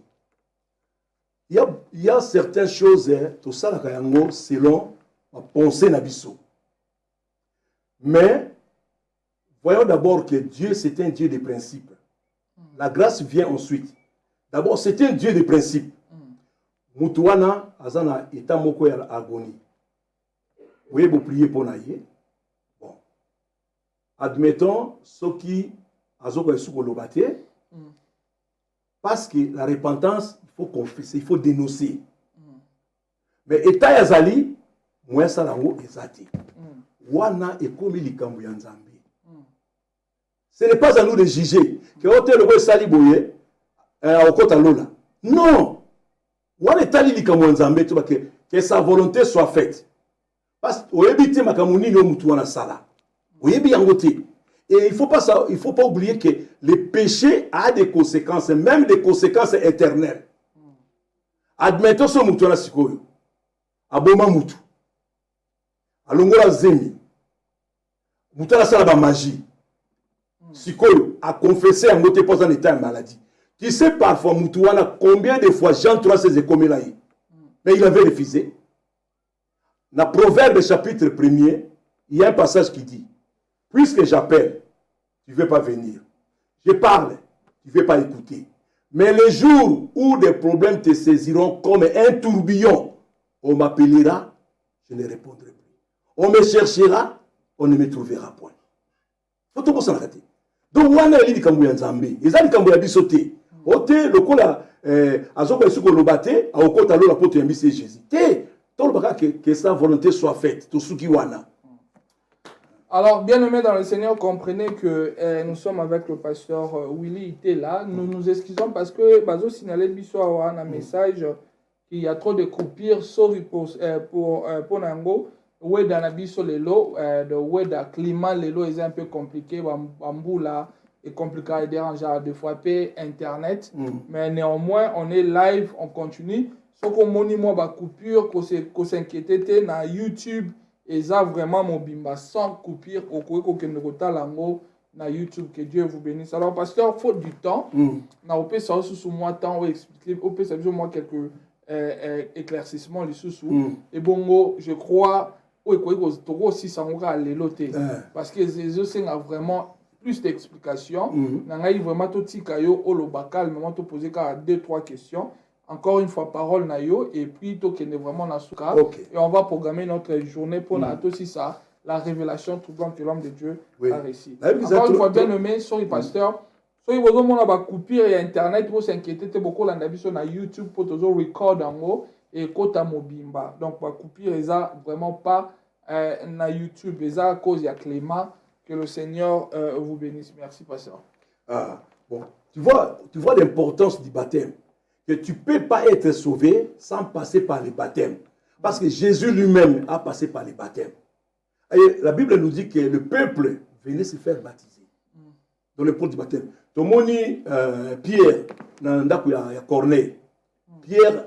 Il y a certaines choses, tout ça, selon ma pensée Nabiso. Mais, voyons d'abord que Dieu, c'est un Dieu de principes. La grâce vient ensuite. D'abord, c'est un Dieu de principes. Moutouana, azana, eta moko ya agonie. Vous voyez, vous priez pour naïe. Bon. Admettons, ceux qui azoko esuko lobate, parce que la repentance, il faut confesser, il faut dénoncer. Mais eta yazali, moi ça la ho ezati. Wana ekomi likambo ya Nzambe. Ce n'est pas à nous de juger que hôtel le sali boye au kota lola. Non. Wana etali likambo ya Nzambe to que sa volonté soit faite. Parce que oyebite makamuni no mutu wana sala. Oyebi yango te. Et il faut pas oublier que le péché a des conséquences, même des conséquences éternelles. Admettons ce mutu wana sikoyo. Aboma mutu. Alongola zemi. Mutu wana sala ba magie. Sikoyo a confessé un mot pas en état de maladie. Tu sais parfois Moutouana combien de fois Jean 3,16 est comme il a eu. Mais il avait refusé. Dans Proverbe chapitre 1er, il y a un passage qui dit, puisque j'appelle, tu ne veux pas venir. Je parle, tu ne veux pas écouter. Mais le jour où des problèmes te saisiront comme un tourbillon, on m'appellera, je ne répondrai plus. On me cherchera, on ne me trouvera point. Faut tout ça rater. Donc, wana eli likambo ya Nzambe. Eza likambo ya biso te. Ote lokola azoko esuko lobate, aokota lola poto ya mbisi Jésus. Te, tolobaka que sa volonté soit faite. Tosuki wana. Alors, bien aimés dans le Seigneur, comprenez que nous sommes avec le pasteur Willy était là. Nous nous excusons parce que Bazo signalé biso un message qu'il y a trop de coupures. Sorry pour Nango. Ouais, dans la biso lelo, le climat lelo est un peu compliqué. Bamboula est compliqué à déranger de fois internet. Mais néanmoins, on est live, on continue. Sauf qu'on monime ma coupure, qu'on s'inquiétait na YouTube. Et ça vraiment mon bimba sans coupure au na YouTube. Que Dieu vous bénisse. Alors pasteur, faute du temps, na opé ça sous moi temps expliquer, opé ça besoin moi quelques éclaircissements les sous. Et bon, je crois parce que Jésus a vraiment plus d'explications. Vraiment tout tika yo oloba calmement te poser 2-3 questions encore une fois parole na yo et puis tokende vraiment na suka Ok. et on va programmer notre journée pour na aussi ça la révélation troublante que l'homme de Dieu Oui. a réussi. La Bible Encore disait une fois trop- bien aimé sur le pasteur soki bozomona bacoupure ya internet bosinquiété te bokolanda biso na YouTube po tozo record yango ekota mobimba donc bacoupure eza vraiment pas na YouTube eza à cause ya Clément. Que le Seigneur vous bénisse. Merci pasteur. Ah, bon. Tu vois l'importance du baptême. Que tu ne peux pas être sauvé sans passer par le baptême. Parce que Jésus lui-même a passé par le baptême. Et la Bible nous dit que le peuple venait se faire baptiser. Dans le pôle du baptême. Tomoni Pierre, dans le Corneille. Pierre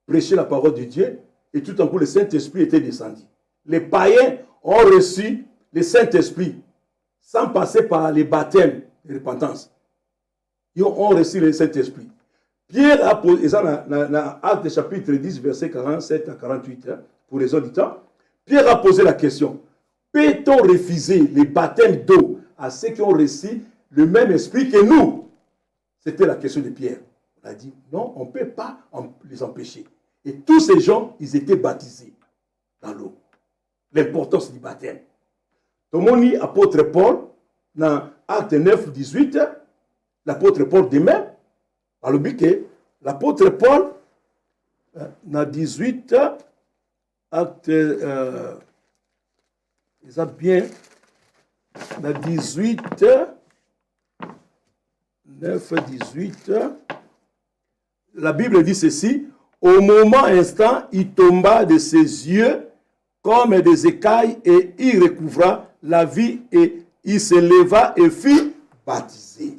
prêchait la parole de Dieu et tout en coup le Saint-Esprit était descendu. Les païens ont reçu le Saint-Esprit sans passer par les baptêmes de repentance. Ils ont reçu le Saint-Esprit. Pierre a posé, dans Actes chapitre 10, verset 47 à 48, pour raison du temps, Pierre a posé la question, peut-on refuser les baptêmes d'eau à ceux qui ont reçu le même esprit que nous? C'était la question de Pierre. On a dit, non, on ne peut pas les empêcher. Et tous ces gens, ils étaient baptisés dans l'eau. L'importance du baptême. Tomoni, apôtre Paul, dans Acte 9, 18, l'apôtre Paul de même, par le but que l'apôtre Paul, dans 18, Acte, ils ont bien, dans 18, 9, 18, la Bible dit ceci, au moment instant, il tomba de ses yeux comme des écailles et il recouvra la vie et il se leva et fut baptisé.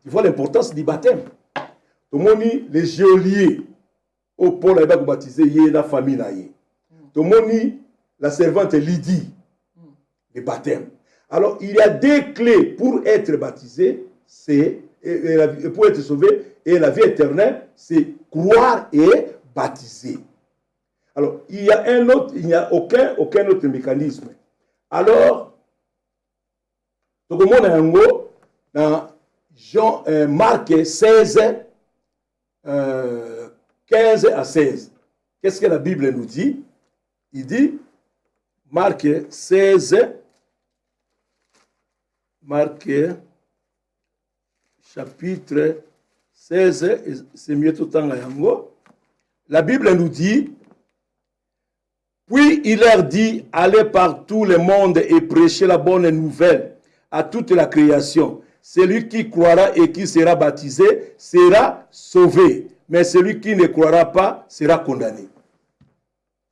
Tu vois l'importance du baptême. Tout le monde dit, les geôliers, au Paul a baptisé, il y a la famille. Tout le monde dit, la servante Lydie, le baptême. Alors, il y a deux clés pour être baptisé, c'est, pour être sauvé, et la vie éternelle, c'est croire et baptiser. Alors, il y a un autre, il n'y a aucun autre mécanisme. Alors, tout le monde dans Jean, Marc 16, 15 à 16. Qu'est-ce que la Bible nous dit? Il dit, Marc 16, Marc chapitre 16, c'est mieux tout le temps à Yango. La Bible nous dit, puis il leur dit, allez par tout le monde et prêchez la bonne nouvelle à toute la création. Celui qui croira et qui sera baptisé sera sauvé, mais celui qui ne croira pas sera condamné.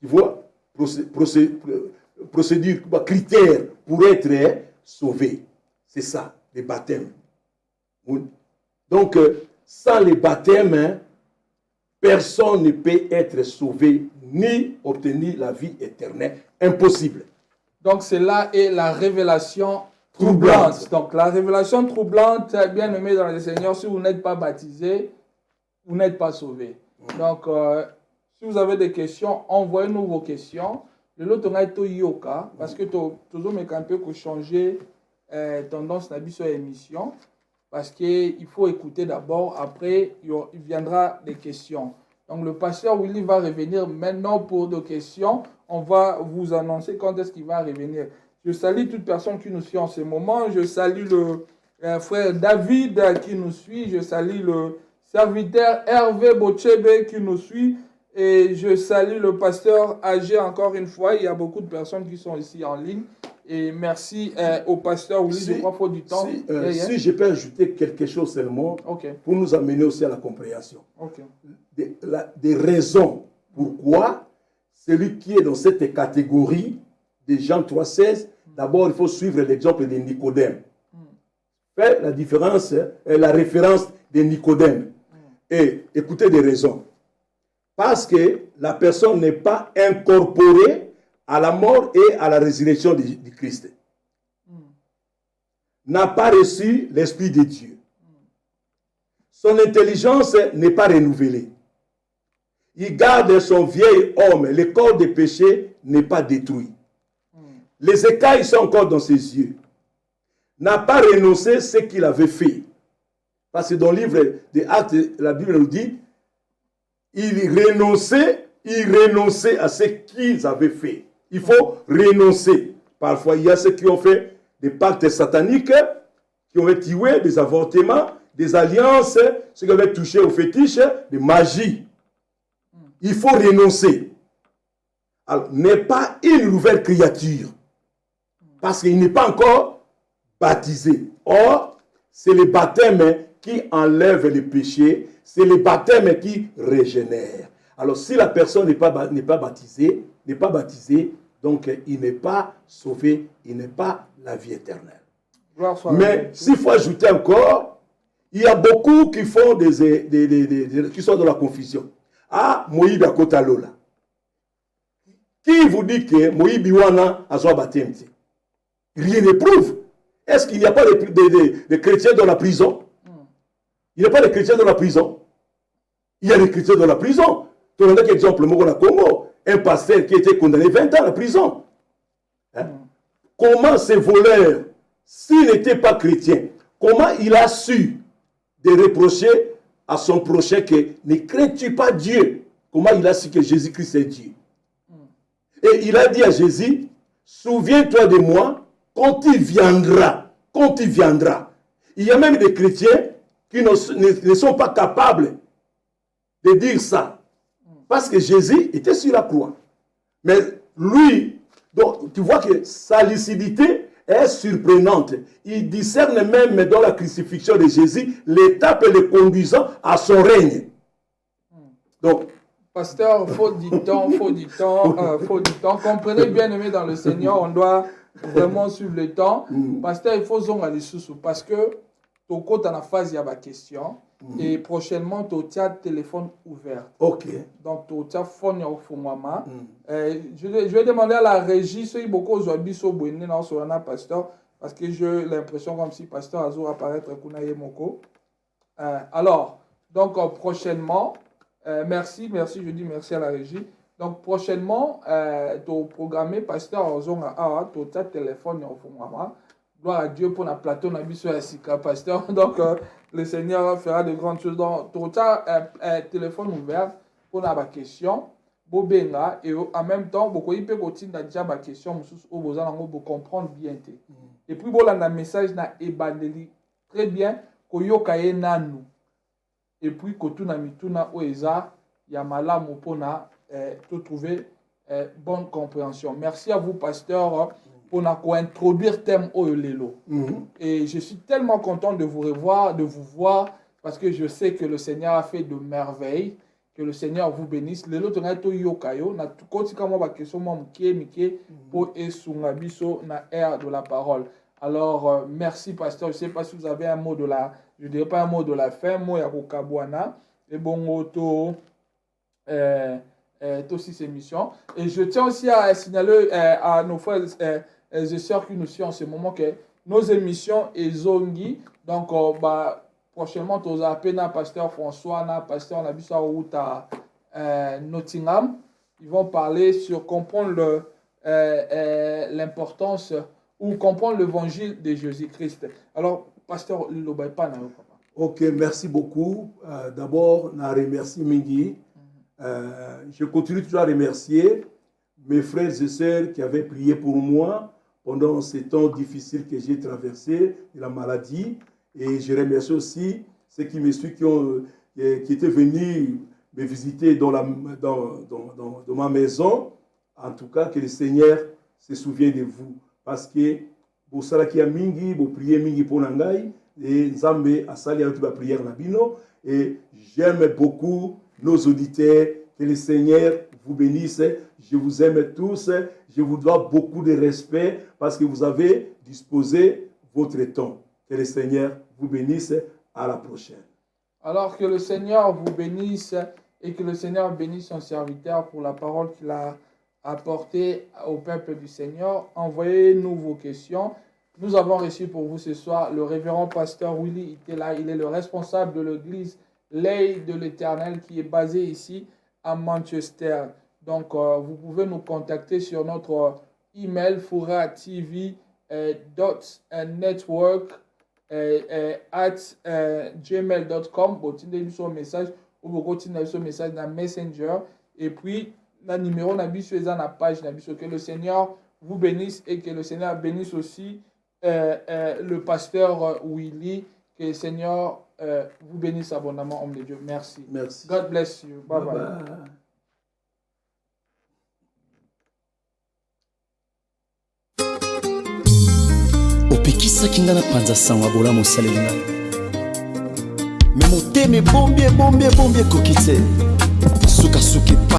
Tu vois, procédure, critère pour être sauvé. C'est ça, le baptême. Donc, sans le baptême, personne ne peut être sauvé ni obtenir la vie éternelle. Impossible. Donc, cela est la révélation troublante. Donc, la révélation troublante, bien aimé dans le Seigneur, si vous n'êtes pas baptisé, vous n'êtes pas sauvé. Donc, si vous avez des questions, envoyez-nous vos questions. Le lot on a été yoka parce que toujours mais un peu changer tendance na biso émission parce que il faut écouter d'abord, après il viendra des questions. Donc le pasteur Willy va revenir maintenant pour des questions. On va vous annoncer quand est-ce qu'il va revenir. Je salue toute personne qui nous suit en ce moment. Je salue le frère David qui nous suit. Je salue le serviteur Hervé Bochebe qui nous suit. Et je salue le pasteur âgé encore une fois. Il y a beaucoup de personnes qui sont ici en ligne. Et merci au pasteur Willy. Je crois qu'il faut du temps. Si je peux ajouter quelque chose seulement pour nous amener aussi à la compréhension. Des raisons pourquoi celui qui est dans cette catégorie de Jean 3,16, d'abord il faut suivre l'exemple de Nicodème. Faire la différence, la référence de Nicodème. Et écoutez des raisons. Parce que la personne n'est pas incorporée à la mort et à la résurrection du Christ. N'a pas reçu l'Esprit de Dieu. Son intelligence n'est pas renouvelée. Il garde son vieil homme. Le corps de péché n'est pas détruit. Les écailles sont encore dans ses yeux. N'a pas renoncé à ce qu'il avait fait. Parce que dans le livre des Actes, la Bible nous dit, ils renonçaient à ce qu'ils avaient fait. Il faut renoncer. Parfois, il y a ceux qui ont fait des pactes sataniques, qui ont tué des avortements, des alliances, ceux qui avaient touché aux fétiches, de magie. Il faut renoncer. Alors, n'est pas une nouvelle créature, parce qu'il n'est pas encore baptisé. Or, c'est le baptême qui enlève les péchés, c'est le baptême qui régénère. Alors, si la personne n'est pas baptisée, donc il n'est pas sauvé, il n'est pas la vie éternelle. Mais s'il faut ajouter encore, il y a beaucoup qui font qui sont dans la confusion. Ah, Moïse a Kotalola. Qui vous dit que Moïse Biwana a son baptême? Rien ne prouve. Est-ce qu'il n'y a pas de chrétiens dans la prison? Il n'y a pas de chrétiens dans la prison. Il y a des chrétiens dans la prison. Tu as un exemple, au Congo, un pasteur qui a été condamné 20 ans à la prison. Hein? Comment ce voleur, s'il n'était pas chrétien, comment il a su de reprocher à son prochain que ne crains-tu pas Dieu? Comment il a su que Jésus-Christ est Dieu? Et il a dit à Jésus, souviens-toi de moi quand il viendra. Quand il viendra. Il y a même des chrétiens qui ne sont pas capables de dire ça. Parce que Jésus était sur la croix. Mais lui, donc, tu vois que sa lucidité est surprenante. Il discerne même dans la crucifixion de Jésus l'étape le conduisant à son règne. Donc, pasteur, faut du temps. Comprenez, bien aimé dans le Seigneur, on doit vraiment suivre le temps. Pasteur, il faut zonga les sous parce que ton côté dans la phase, il y a ma question. Et prochainement, tu as téléphone ouvert. Ok. Donc, tu as phone au Fumama. Je vais demander à la régie, si beaucoup aujourd'hui sont bonnes dans ce pasteur, parce que j'ai l'impression comme si pasteur Azur apparaître Kunaye Moko. Alors, donc prochainement, merci, je dis merci à la régie. Donc, prochainement, tu as programmé pasteur Azur tu as téléphone au Fumama. Gloire à Dieu pour la plateau, on a vu sur la Sika, pasteur. Donc, le Seigneur fera de grandes choses. Donc, tu as un téléphone ouvert pour la question. Bobenga, et en même temps, beaucoup il peut continuer à dire ma question, pour comprendre bien. Et puis, voilà, le message na ebandeli très bien, koyokaye nanu. Et puis, kotuna mituna oeza, yamala mopona, tout trouver bonne compréhension. Merci à vous, pasteur. On a introduire le thème Oyolelo. Et je suis tellement content de vous revoir, de vous voir, parce que je sais que le Seigneur a fait de merveilles, que le Seigneur vous bénisse. Lelo tonga to yokayo, na tukoti kama ba question mike pour esungabiso na air de la parole. Alors merci pasteur, je sais pas si vous avez un mot de la, je dirais pas un mot de la fin, mot ya kokabwana et bon auto aussi ces missions. Et je tiens aussi à signaler à nos frères et sœurs qui nous suivent en ce moment que nos émissions et zongi, donc prochainement tu as appelé na pasteur François, na pasteur Nabissa route à Nottingham. Ils vont parler sur comprendre l'importance ou comprendre l'évangile de Jésus-Christ. Alors pasteur Lobaipa na papa. Ok, merci beaucoup. D'abord, je remercie Mingi. Je continue toujours à remercier mes frères et sœurs qui avaient prié pour moi pendant ces temps difficiles que j'ai traversés de la maladie. Et je remercie aussi ceux qui me suivent, qui étaient venus me visiter dans ma maison. En tout cas, que le Seigneur se souvienne de vous. Parce que pour ça qui a mingi, pour prier mingi pour Nangai, et Nzambe a sali avec la prière Nabino. Et j'aime beaucoup nos auditeurs. Que le Seigneur vous bénisse. Je vous aime tous. Je vous dois beaucoup de respect parce que vous avez disposé votre temps. Que le Seigneur vous bénisse. À la prochaine. Alors que le Seigneur vous bénisse et que le Seigneur bénisse son serviteur pour la parole qu'il a apportée au peuple du Seigneur. Envoyez-nous vos questions. Nous avons reçu pour vous ce soir le révérend pasteur Willy Itela. Il est le responsable de l'église L'Œil de l'Éternel qui est basée ici à Manchester. Donc, vous pouvez nous contacter sur notre email fouratv.network@gmail.com. Vous avez un message ou beaucoup de ce message dans Messenger. Et puis, le numéro sur la page, que le Seigneur vous bénisse et que le Seigneur bénisse aussi le pasteur Willy. Que le Seigneur vous bénisse abondamment, homme de Dieu. Merci. Merci. God bless you. Bye bye. opekisaki nga na panza sango abola mosaleli ngai me motema ebombi ekoki te sukasuki